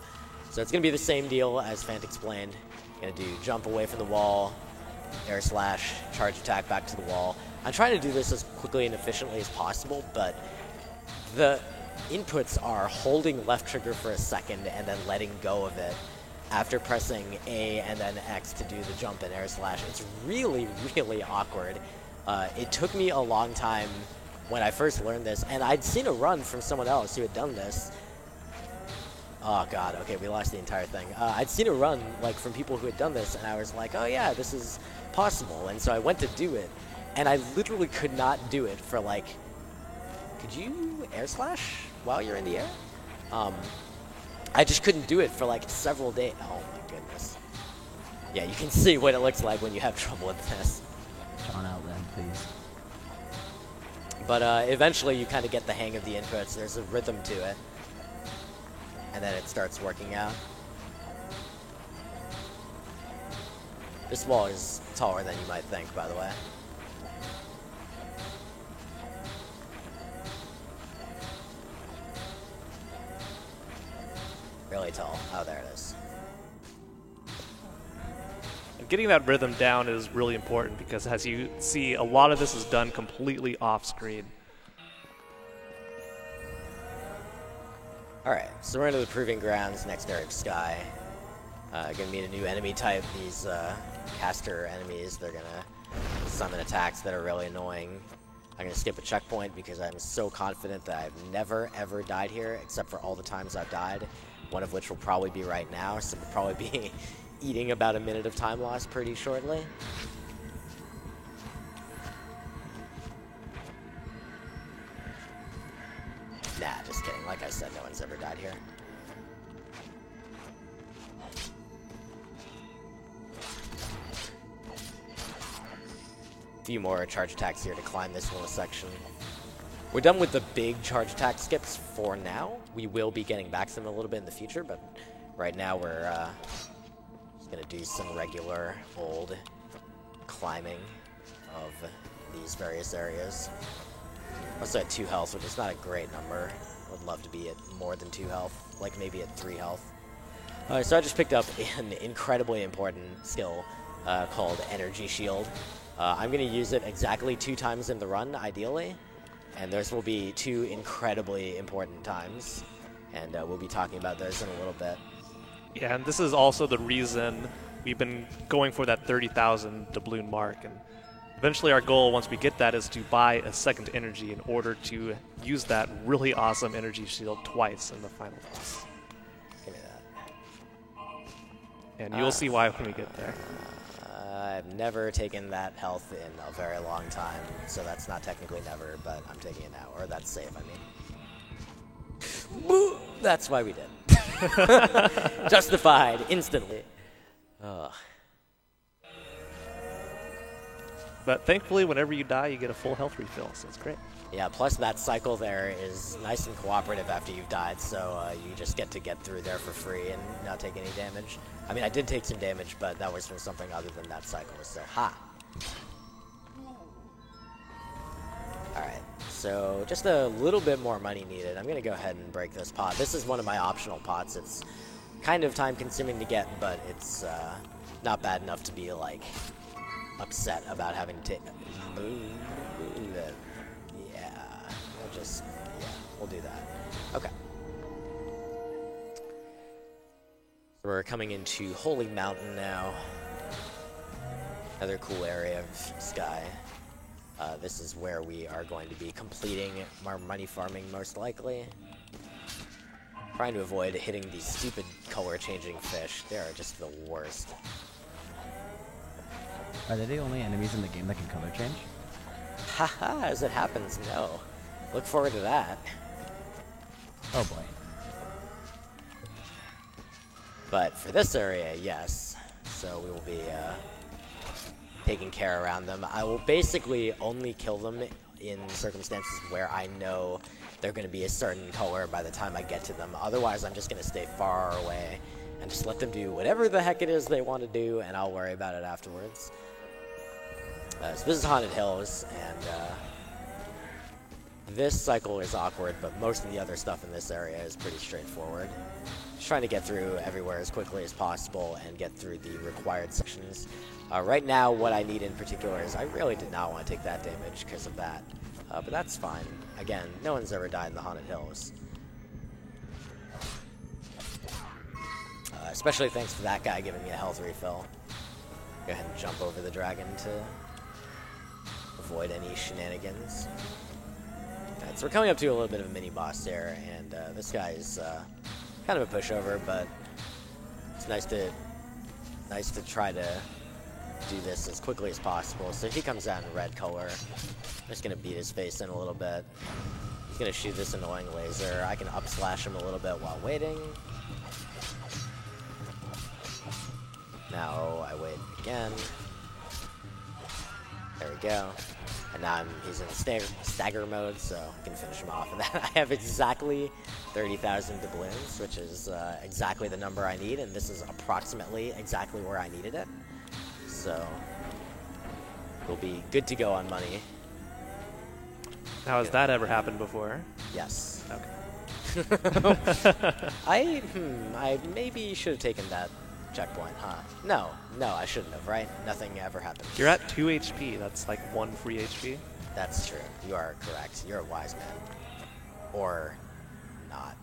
So it's going to be the same deal as Fant explained. Going to do jump away from the wall, air slash, charge attack back to the wall. I'm trying to do this as quickly and efficiently as possible, but the inputs are holding left trigger for a second and then letting go of it after pressing A and then X to do the jump and air slash. It's really, really awkward. It took me a long time when I first learned this, and I'd seen a run from someone else who had done this. Oh god, okay, we lost the entire thing. I'd seen a run like from people who had done this, and I was like, oh yeah, this is possible. And so I went to do it, and I literally could not do it for like, could you air slash while you're in the air? I just couldn't do it for like several days. Oh my goodness. Yeah, you can see what it looks like when you have trouble with this. John Outland, please. But eventually you kind of get the hang of the inputs. There's a rhythm to it. And then it starts working out. This wall is taller than you might think, by the way. Really tall. Oh, there it is. And getting that rhythm down is really important because, as you see, a lot of this is done completely off screen. Alright, so we're into the Proving Grounds, next area of Sky. Gonna meet a new enemy type, these caster enemies. They're gonna summon attacks that are really annoying. I'm gonna skip a checkpoint because I'm so confident that I've never ever died here, except for all the times I've died, one of which will probably be right now, so we'll probably be eating about a minute of time loss pretty shortly. Nah, just kidding. Like I said, no one's ever died here. A few more charge attacks here to climb this little section. We're done with the big charge attack skips for now. We will be getting back to them a little bit in the future, but right now we're just going to do some regular old climbing of these various areas. Also at 2 health, which is not a great number. I would love to be at more than 2 health, like maybe at 3 health. So I just picked up an incredibly important skill called Energy Shield. I'm going to use it exactly 2 times in the run, ideally. And those will be 2 incredibly important times. And we'll be talking about those in a little bit. Yeah, and this is also the reason we've been going for that 30,000 doubloon mark. And eventually our goal, once we get that, is to buy a second energy in order to use that really awesome energy shield twice in the final boss. Give me that. And you'll see why when we get there. I've never taken that health in a very long time, so that's not technically never, but I'm taking it now. Or that's safe, I mean. That's why we did. Justified, instantly. Ugh. But thankfully, whenever you die, you get a full health refill, so it's great. Yeah, plus that cycle there is nice and cooperative after you've died, so you just get to get through there for free and not take any damage. I mean, I did take some damage, but that was from something other than that cycle, so ha! Alright, so just a little bit more money needed. I'm going to go ahead and break this pot. This is one of my optional pots. It's kind of time-consuming to get, but it's not bad enough to be, like, upset about having to... Yeah, we'll do that. Okay. We're coming into Holy Mountain now. Another cool area of sky. This is where we are going to be completing our money farming, most likely. Trying to avoid hitting these stupid color-changing fish. They are just the worst. Are they the only enemies in the game that can color change? Haha, as it happens, no. Look forward to that. Oh boy. But for this area, yes. So we will be taking care around them. I will basically only kill them in circumstances where I know they're going to be a certain color by the time I get to them. Otherwise, I'm just going to stay far away and just let them do whatever the heck it is they want to do, and I'll worry about it afterwards. So this is Haunted Hills, and this cycle is awkward, but most of the other stuff in this area is pretty straightforward. Just trying to get through everywhere as quickly as possible and get through the required sections. Right now, what I need in particular is I really did not want to take that damage because of that. But that's fine. Again, no one's ever died in the Haunted Hills. Especially thanks to that guy giving me a health refill. Go ahead and jump over the dragon to avoid any shenanigans. Alright, so we're coming up to a little bit of a mini-boss there, and this guy is kind of a pushover, but it's nice to try to do this as quickly as possible. So he comes out in red color. I'm just going to beat his face in a little bit. He's going to shoot this annoying laser. I can up slash him a little bit while waiting. Now I wait again. There we go. And now he's in stagger mode, so I can finish him off. And then I have exactly 30,000 doubloons, which is exactly the number I need, and this is approximately exactly where I needed it. So we'll be good to go on money. Now, has that ever happened before? Yes. Okay. I maybe should have taken that checkpoint, huh? No, I shouldn't have, right? Nothing ever happened. You're at 2 HP. That's like 1 free HP. That's true. You are correct. You're a wise man. Or not.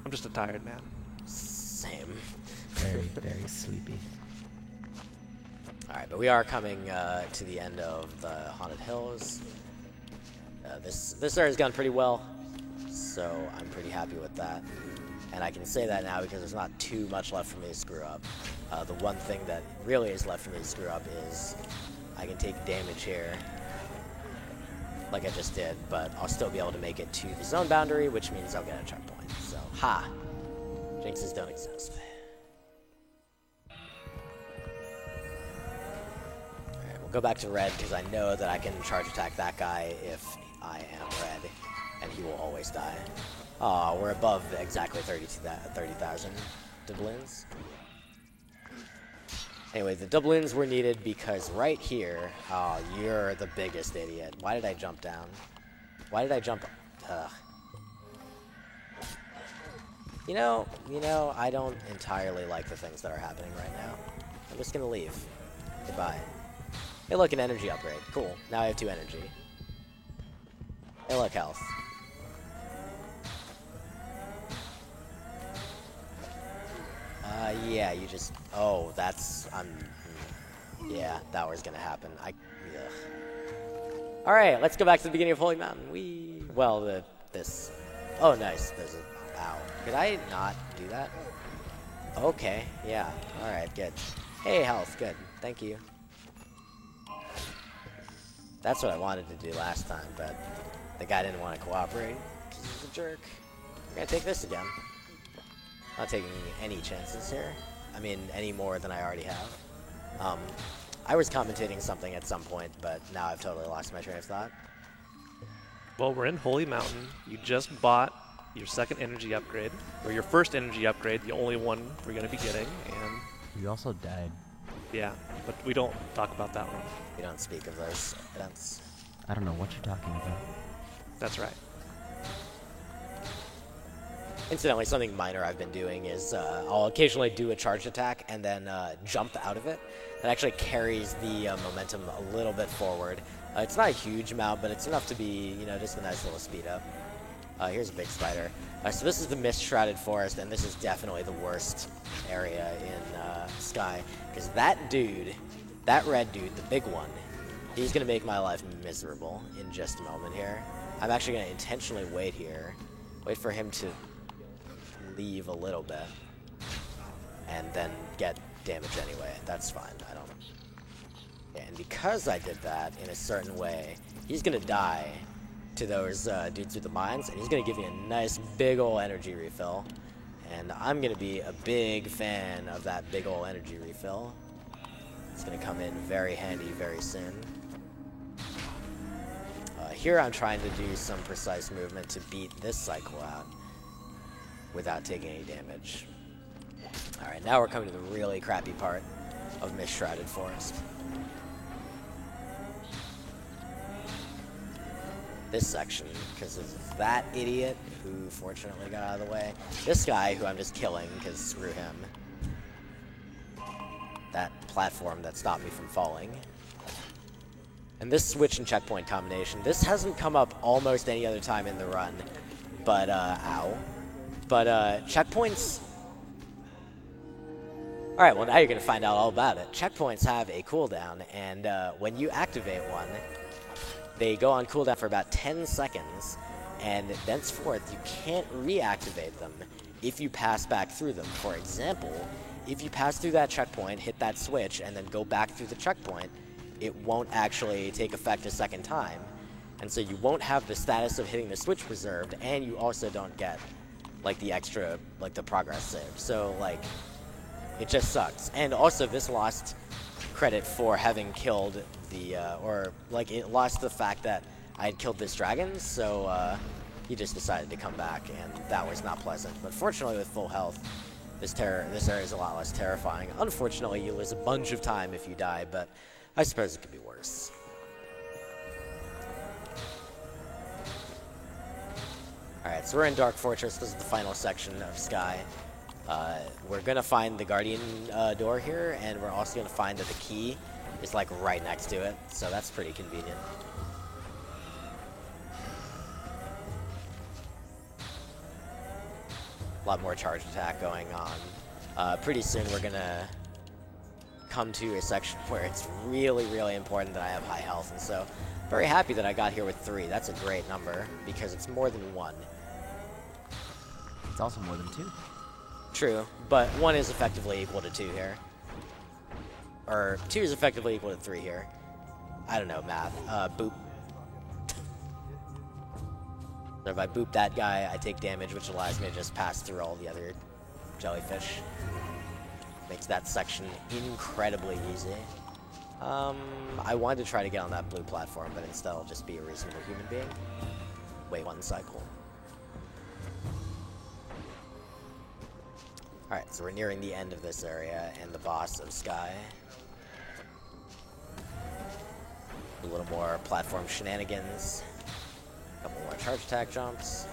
I'm just a tired man. Same. Very, very sleepy. Alright, but we are coming to the end of the Haunted Hills. This area's gone pretty well, so I'm pretty happy with that. And I can say that now because there's not too much left for me to screw up. The one thing that really is left for me to screw up is I can take damage here, like I just did, but I'll still be able to make it to the zone boundary, which means I'll get a checkpoint. So, ha! Jinxes don't exist. Alright, we'll go back to red because I know that I can charge attack that guy if I am red, and he will always die. Aw, we're above exactly 30,000 doubloons. Anyway, the doubloons were needed because right here, oh, you're the biggest idiot. Why did I jump down? Why did I jump? Ugh. You know, I don't entirely like the things that are happening right now. I'm just gonna leave. Goodbye. Hey, look, an energy upgrade. Cool. Now I have 2 energy. Hey, look, health. Yeah, you just... Oh, that's... yeah, that was gonna happen. Alright, let's go back to the beginning of Holy Mountain. Well, this... Oh, nice. There's a... Ow. Could I not do that? Okay, yeah. Alright, good. Hey, health. Good. Thank you. That's what I wanted to do last time, but the guy didn't want to cooperate. He's a jerk. We're gonna take this again. Not taking any chances here. I mean, any more than I already have. I was commentating something at some point, but now I've totally lost my train of thought. Well, we're in Holy Mountain. You just bought your second energy upgrade, or your first energy upgrade, the only one we're going to be getting, and... You also died. Yeah, but we don't talk about that one. We don't speak of those events. I don't know what you're talking about. That's right. Incidentally, something minor I've been doing is I'll occasionally do a charge attack and then jump out of it. That actually carries the momentum a little bit forward. It's not a huge amount, but it's enough to be, just a nice little speed up. Here's a big spider. So this is the Mist-Shrouded Forest, and this is definitely the worst area in Sky. Because that dude, that red dude, the big one, he's going to make my life miserable in just a moment here. I'm actually going to intentionally wait here. Wait for him to leave a little bit. And then get damage anyway. That's fine. I don't... And because I did that in a certain way, he's going to die to those dudes with the mines, and he's going to give you a nice big ol' energy refill. And I'm going to be a big fan of that big ol' energy refill. It's going to come in very handy very soon. Here I'm trying to do some precise movement to beat this cycle out without taking any damage. Alright, now we're coming to the really crappy part of Mist-Shrouded Forest. This section, because of that idiot who fortunately got out of the way. This guy who I'm just killing, because screw him. That platform that stopped me from falling. And this switch and checkpoint combination, this hasn't come up almost any other time in the run. But, ow. But, checkpoints... Alright, well now you're going to find out all about it. Checkpoints have a cooldown, and when you activate one, they go on cooldown for about 10 seconds, and thenceforth you can't reactivate them if you pass back through them. For example, if you pass through that checkpoint, hit that switch, and then go back through the checkpoint, it won't actually take effect a second time. And so you won't have the status of hitting the switch preserved, and you also don't get, like, the extra, like, the progress save. So, like, it just sucks. And also, this lost credit for having killed the, or, like, it lost the fact that I had killed this dragon, so, he just decided to come back, and that was not pleasant. But fortunately, with full health, this area is a lot less terrifying. Unfortunately, you lose a bunch of time if you die, but I suppose it could be worse. Alright, so we're in Dark Fortress. This is the final section of Sky. We're going to find the Guardian door here, and we're also going to find that the key is, like, right next to it, so that's pretty convenient. A lot more charge attack going on. Pretty soon we're going to come to a section where it's really, really important that I have high health, and so very happy that I got here with 3. That's a great number, because it's more than 1. It's also more than 2. True, but 1 is effectively equal to 2 here. Or 2 is effectively equal to 3 here. I don't know, math. Boop. So if I boop that guy, I take damage, which allows me to just pass through all the other jellyfish. Makes that section incredibly easy. I wanted to try to get on that blue platform, but instead I'll just be a reasonable human being. Wait 1 cycle. Alright, so we're nearing the end of this area and the boss of Sky. A little more platform shenanigans. A couple more charge attack jumps.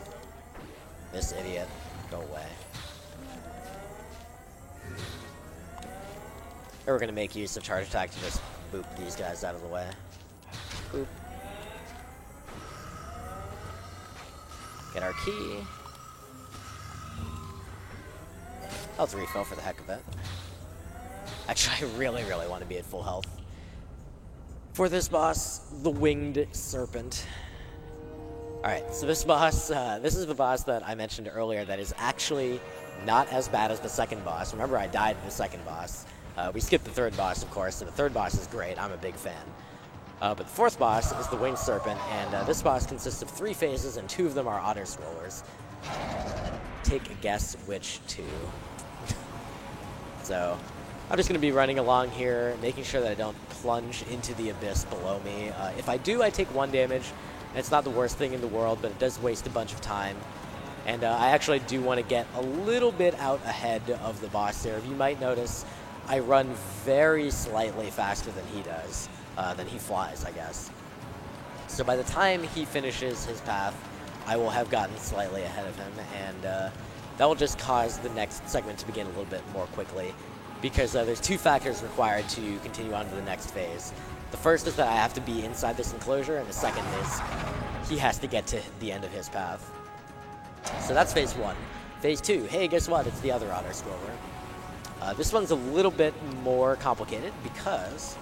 This idiot, go away. Or we're going to make use of charge attack to just boop these guys out of the way. Boop. Get our key. Health refill for the heck of it. Actually, I really, really want to be at full health. For this boss, the Winged Serpent. Alright, so this boss, this is the boss that I mentioned earlier that is actually not as bad as the second boss. Remember, I died in the second boss. We skipped the third boss, of course, so the third boss is great. I'm a big fan. But the fourth boss is the Winged Serpent, and this boss consists of 3 phases, and 2 of them are auto-scrollers. Take a guess which 2. So, I'm just going to be running along here, making sure that I don't plunge into the abyss below me. If I do, I take 1 damage, and it's not the worst thing in the world, but it does waste a bunch of time. And I actually do want to get a little bit out ahead of the boss there. You might notice I run very slightly faster than he does, than he flies, I guess. So by the time he finishes his path, I will have gotten slightly ahead of him, and that will just cause the next segment to begin a little bit more quickly, because there's 2 factors required to continue on to the next phase. The first is that I have to be inside this enclosure, and the second is he has to get to the end of his path. So that's phase 1. Phase 2, hey, guess what? It's the other auto-scroller. This one's a little bit more complicated because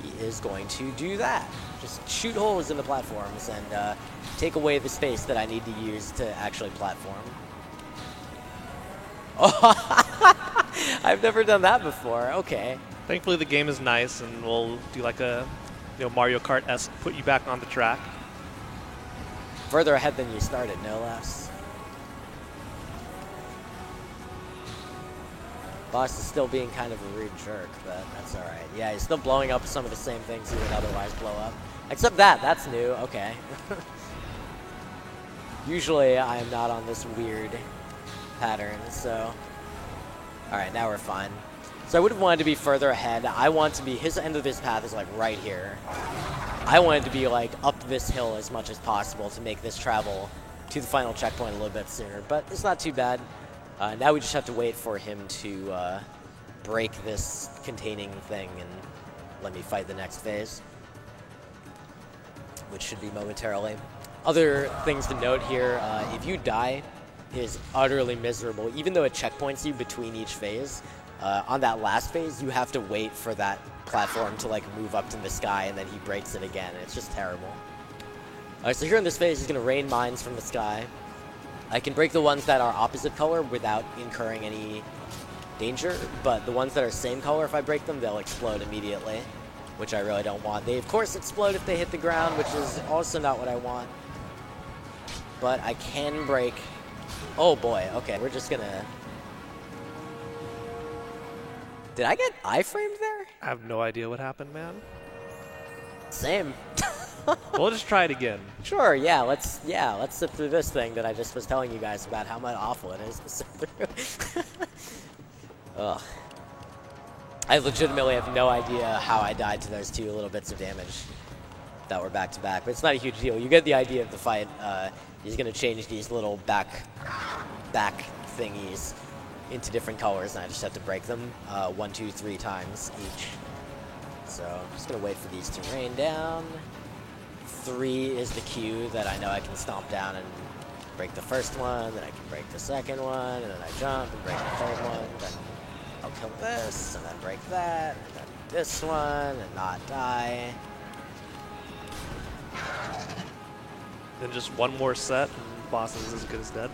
he is going to do that. Just shoot holes in the platforms and take away the space that I need to use to actually platform. Oh, I've never done that before. Okay. Thankfully, the game is nice, and we'll do like a Mario Kart-esque put you back on the track. Further ahead than you started, no less. Boss is still being kind of a rude jerk, but that's all right. Yeah, he's still blowing up some of the same things he would otherwise blow up. Except that's new. Okay. Usually, I am not on this weird pattern, so... All right, now we're fine. So I would have wanted to be further ahead. I want to be, his end of his path is like right here. I wanted to be like up this hill as much as possible to make this travel to the final checkpoint a little bit sooner, but it's not too bad. Now we just have to wait for him to break this containing thing and let me fight the next phase, which should be momentarily. Other things to note here, if you die, it is utterly miserable. Even though it checkpoints you between each phase, on that last phase, you have to wait for that platform to like move up to the sky, and then he breaks it again. It's just terrible. Alright, so here in this phase, he's going to rain mines from the sky. I can break the ones that are opposite color without incurring any danger, but the ones that are same color, if I break them, they'll explode immediately, which I really don't want. They, of course, explode if they hit the ground, which is also not what I want. But I can break... Oh boy, okay, we're just gonna... Did I get iframed there? I have no idea what happened, man. Same. We'll just try it again. Sure, let's sit through this thing that I just was telling you guys about how much awful it is to sit through. Ugh. I legitimately have no idea how I died to those two little bits of damage that were back to back, but it's not a huge deal. You get the idea of the fight. He's gonna change these little back thingies into different colors, and I just have to break them 1, 2, 3 times each. So I'm just gonna wait for these to rain down. 3 is the cue that I know I can stomp down and break the first one, then I can break the second one, and then I jump and break the third one, then I'll kill this, and then break that, and then this one, and not die. Then just one more set, and boss is as good as dead.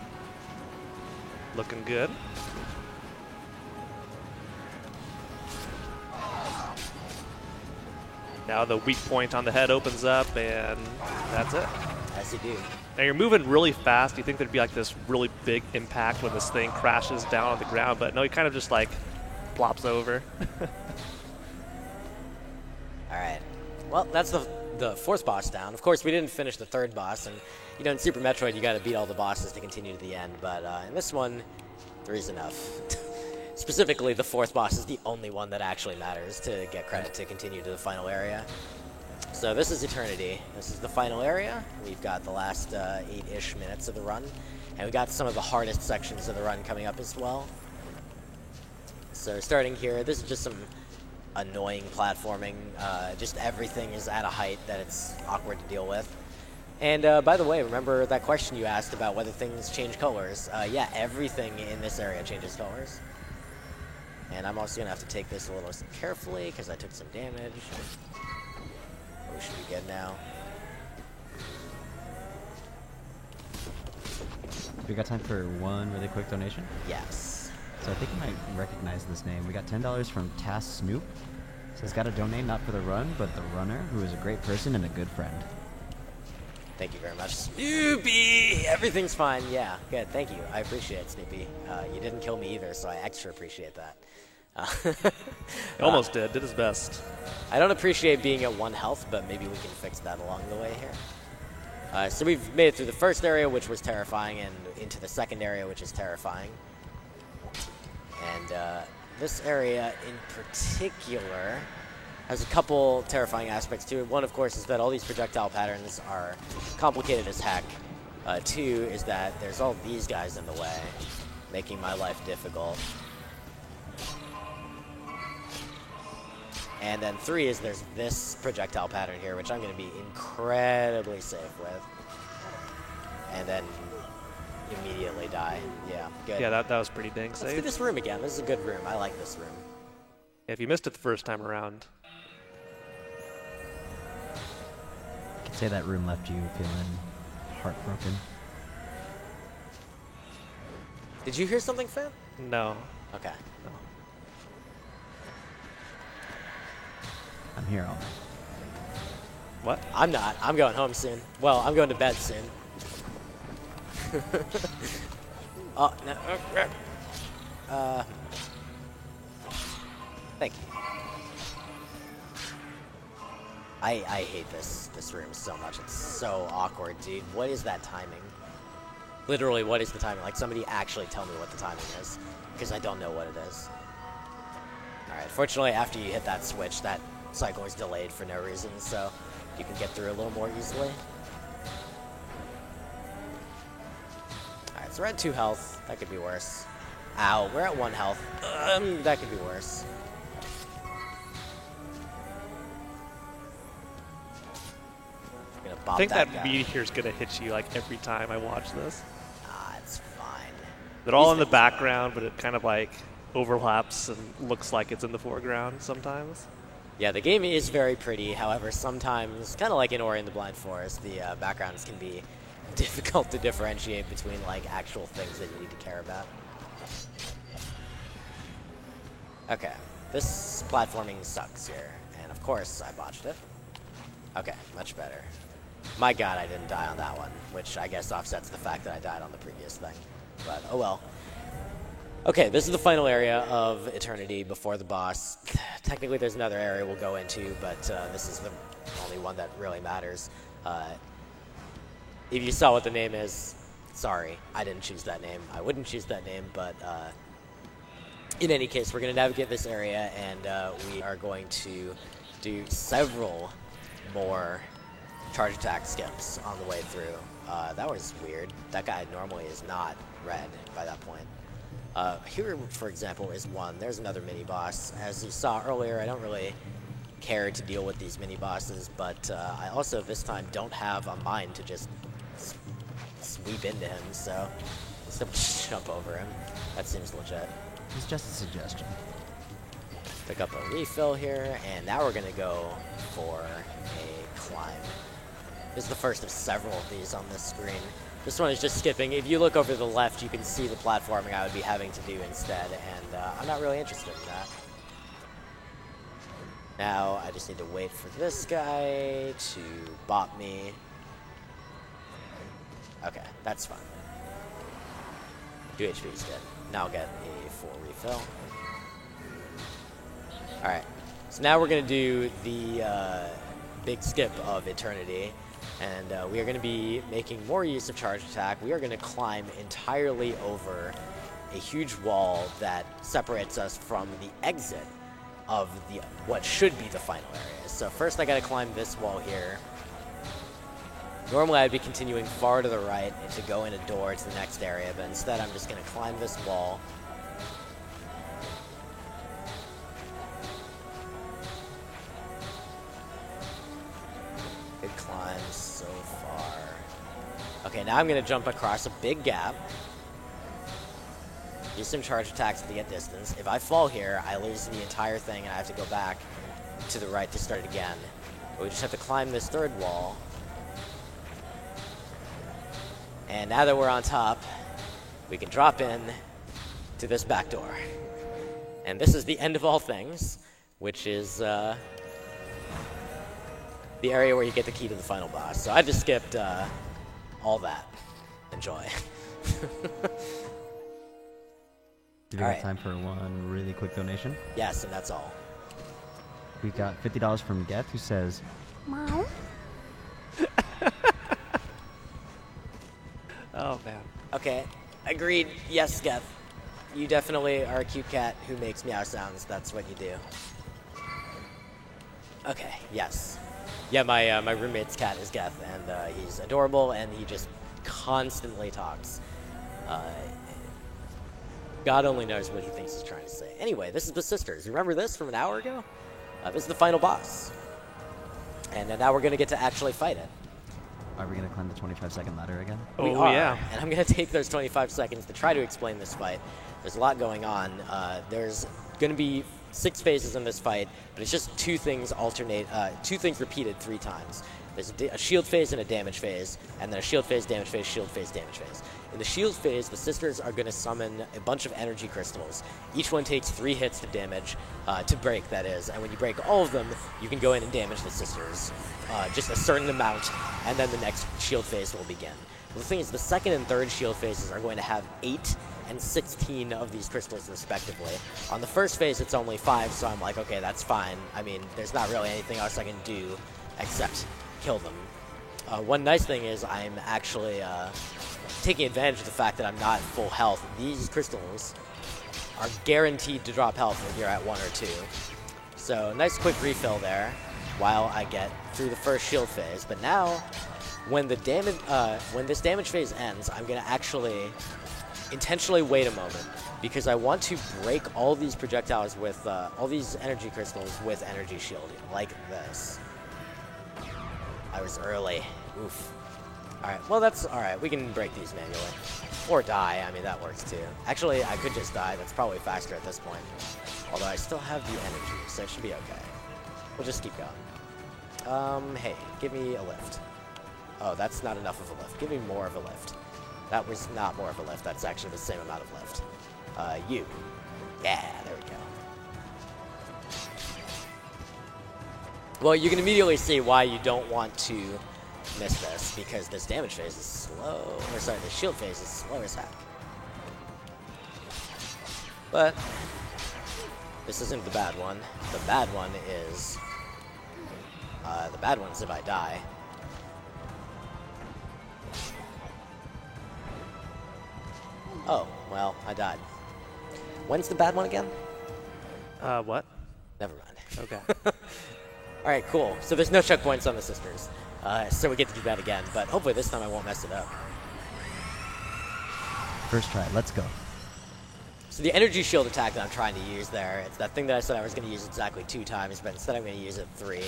Looking good. Now the weak point on the head opens up, and that's it. As you do. Now you're moving really fast. You think there'd be like this really big impact when this thing crashes down on the ground, but no, he kind of just like plops over. All right. Well, that's the fourth boss down. Of course, we didn't finish the third boss, and you know, in Super Metroid, you got to beat all the bosses to continue to the end. But in this one, 3 is enough. Specifically, the fourth boss is the only one that actually matters to get credit to continue to the final area. So this is Eternity. This is the final area. We've got the last 8-ish minutes of the run, and we got some of the hardest sections of the run coming up as well. So starting here, this is just some annoying platforming. Just everything is at a height that it's awkward to deal with. And by the way, remember that question you asked about whether things change colors? Yeah, everything in this area changes colors. And I'm also going to have to take this a little carefully because I took some damage. We should be good now. We got time for one really quick donation? Yes. So I think you might recognize this name. We got $10 from Tass Snoop. Says, got a donate not for the run, but the runner, who is a great person and a good friend. Thank you very much, Snoopy. Everything's fine. Yeah, good. Thank you. I appreciate it, Snoopy. You didn't kill me either, so I extra appreciate that. He almost did his best. I don't appreciate being at 1 health, but maybe we can fix that along the way here. So we've made it through the first area, which was terrifying, and into the second area, which is terrifying. And this area in particular has a couple terrifying aspects to it. One, of course, is that all these projectile patterns are complicated as heck. 2 is that there's all these guys in the way, making my life difficult. And then 3 is there's this projectile pattern here, which I'm going to be incredibly safe with. And then, immediately die. Yeah, good. Yeah, that was pretty dang Let's do safe. this room again. This is a good room. I like this room. If you missed it the first time around, I could say that room left you feeling heartbroken. Did you hear something, Finn? no. Okay. No. I'm here all night. What? I'm not. I'm going home soon. Well, I'm going to bed soon. Oh, no. Thank you. I hate this room so much. It's so awkward, dude. What is that timing? Literally, what is the timing? Like, somebody actually tell me what the timing is, because I don't know what it is. Alright, fortunately, after you hit that switch, that cycle is delayed for no reason, so you can get through a little more easily. Alright, so we're at 2 health. That could be worse. Ow, we're at 1 health. That could be worse. Gonna I bop think that guy. meteor's gonna hit you like every time I watch this. Ah, it's fine. They're all in the background, but it kind of like overlaps and looks like it's in the foreground sometimes. Yeah, the game is very pretty. However, sometimes, kind of like in Ori and the Blind Forest, the backgrounds can be difficult to differentiate between like actual things that you need to care about. Okay, this platforming sucks here, and of course I botched it. Okay, much better. My god, I didn't die on that one, which I guess offsets the fact that I died on the previous thing. But, oh well. Okay, this is the final area of Eternity before the boss. Technically there's another area we'll go into, but this is the only one that really matters. If you saw what the name is, sorry, I didn't choose that name. I wouldn't choose that name, but in any case, we're going to navigate this area, and we are going to do several more charge attack skips on the way through. That was weird. That guy normally is not red by that point. Here, for example, is one. There's another mini-boss. As you saw earlier, I don't really care to deal with these mini-bosses, but I also, this time, don't have a mind to just sweep into him, so instead of just jump over him. That seems legit. It's just a suggestion. Pick up a refill here, and now we're going to go for a climb. This is the first of several of these on this screen. This one is just skipping. If you look over to the left, you can see the platforming I would be having to do instead, and I'm not really interested in that. Now, I just need to wait for this guy to bop me. Okay, that's fine. 2 HP is good. Now I'll get a full refill. Alright, so now we're going to do the big skip of Eternity. And we are going to be making more use of charge attack. We are going to climb entirely over a huge wall that separates us from the exit of the what should be the final area. So first I got to climb this wall here. Normally I'd be continuing far to the right to go in a door to the next area, but instead I'm just going to climb this wall. Good climb so far. Okay, now I'm going to jump across a big gap. Use some charge attacks to get distance. If I fall here, I lose the entire thing and I have to go back to the right to start it again. But we just have to climb this third wall. And now that we're on top, we can drop in to this back door. And this is the end of all things, which is the area where you get the key to the final boss. So I just skipped all that. Enjoy. Do we have time for one really quick donation? Yes, and that's all. We got $50 from Geth, who says, "Meow." Oh, man. Okay, agreed. Yes, Geth. You definitely are a cute cat who makes meow sounds. That's what you do. Okay, yes. Yeah, my roommate's cat is Geth, and he's adorable, and he just constantly talks. God only knows what he thinks he's trying to say. Anyway, this is the Sisters. Remember this from an hour ago? This is the final boss. And now we're going to get to actually fight it. Are we gonna climb the 25-second ladder again? We Oh, are, yeah. and I'm going to take those 25 seconds to try to explain this fight. There's a lot going on. There's going to be 6 phases in this fight, but it's just 2 things repeated 3 times. There's a shield phase and a damage phase, and then a shield phase, damage phase, shield phase, damage phase. In the shield phase, the sisters are going to summon a bunch of energy crystals. Each one takes 3 hits to damage, to break, that is. And when you break all of them, you can go in and damage the sisters. Just a certain amount, and then the next shield phase will begin. Well, the thing is, the second and third shield phases are going to have 8 and 16 of these crystals respectively. On the first phase, it's only 5, so I'm like, okay, that's fine. I mean, there's not really anything else I can do except kill them. One nice thing is I'm actually taking advantage of the fact that I'm not full health. These crystals are guaranteed to drop health if you're at 1 or 2. So nice quick refill there while I get through the first shield phase. But now, when the damage, when this damage phase ends, I'm gonna actually intentionally wait a moment because I want to break all these projectiles with all these energy crystals with energy shielding, like this. I was early. Oof. Alright, well that's alright. We can break these manually. Or die. I mean, that works too. Actually, I could just die. That's probably faster at this point. Although I still have the energy, so it should be okay. We'll just keep going. Hey, give me a lift. Oh, that's not enough of a lift. Give me more of a lift. That was not more of a lift. That's actually the same amount of lift. You. Yeah, there we go. Well, you can immediately see why you don't want to miss this, because this damage phase is slow. Or sorry, the shield phase is slow as heck. But this isn't the bad one. The bad one is if I die. Oh, well, I died. When's the bad one again? What? Never mind. Okay. Alright, cool. So there's no checkpoints on the sisters. So we get to do that again, but hopefully this time I won't mess it up. First try. Let's go. So the energy shield attack that I'm trying to use there, it's that thing that I said I was going to use exactly 2 times, but instead I'm going to use it 3.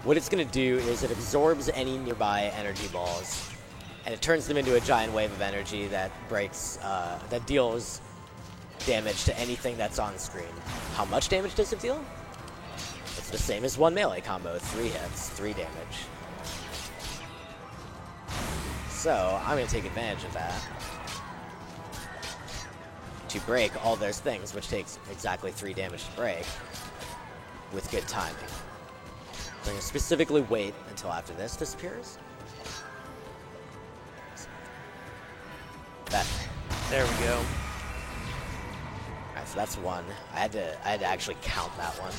What it's going to do is it absorbs any nearby energy balls, and it turns them into a giant wave of energy that breaks, that deals damage to anything that's on screen. How much damage does it deal? It's the same as one melee combo, 3 hits, 3 damage. So I'm going to take advantage of that to break all those things, which takes exactly 3 damage to break, with good timing. So I'm going to specifically wait until after this disappears. That. There we go. Alright, so that's 1. I had to actually count that one.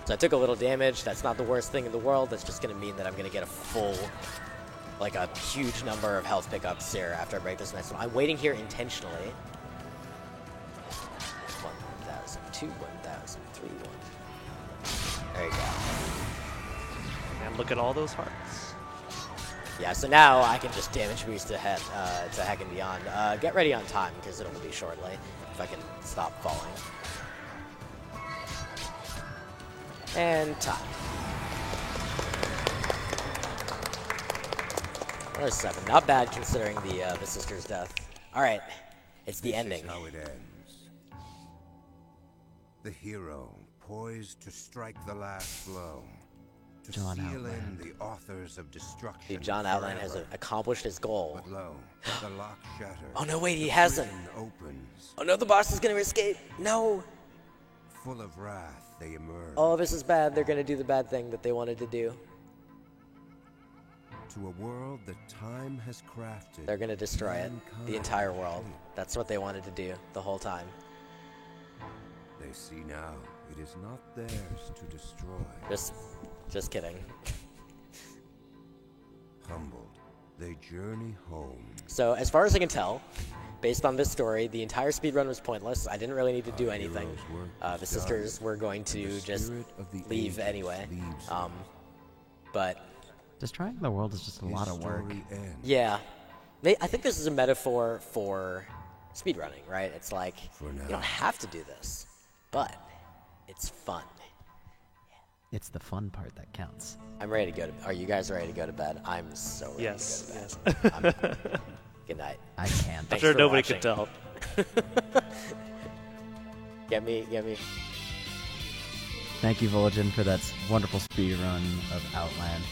So I took a little damage. That's not the worst thing in the world. That's just going to mean that I'm going to get a full, like a huge number of health pickups here after I break this next one. I'm waiting here intentionally. 1,000, 2,000, 3,000. There you go. And look at all those hearts. Yeah, so now I can just damage boost to heck and beyond. Get ready on time, because it'll be shortly, if I can stop falling. And time. Another 7. Not bad considering the sister's death. Alright, it's the ending. This is how it ends. The hero, poised to strike the last blow. To John seal Outland. in the authors of destruction. Dude, John Outland has forever. accomplished his goal. But lo, the lock shatters. Oh no, wait, he The hasn't. prison opens. Oh no, the boss is gonna escape. No. Full of wrath, they emerge. Oh, this is bad. They're gonna do the bad thing that they wanted to do. To a world that time has crafted. They're gonna destroy it. mankind The entire world. shape. That's what they wanted to do the whole time. They see now it is not theirs to destroy. Just kidding. Humbled, they journey home. So, as far as I can tell, based on this story, the entire speedrun was pointless. I didn't really need to do anything. hero's work The is sisters done, were going to and the just spirit of the leave ages anyway. leaves them. But, Destroying the world is just a His lot of work. story ends. yeah. I think this is a metaphor for speedrunning, right? It's like, For you now. don't have to do this, but it's fun. It's the fun part that counts. I'm ready to go to. Are you guys ready to go to bed? I'm so ready Yes. to go to bed. Good night. I can't. I'm Thanks sure for nobody watching. could tell. Get me. Thank you, Vol'jin, for that wonderful speed run of Outland.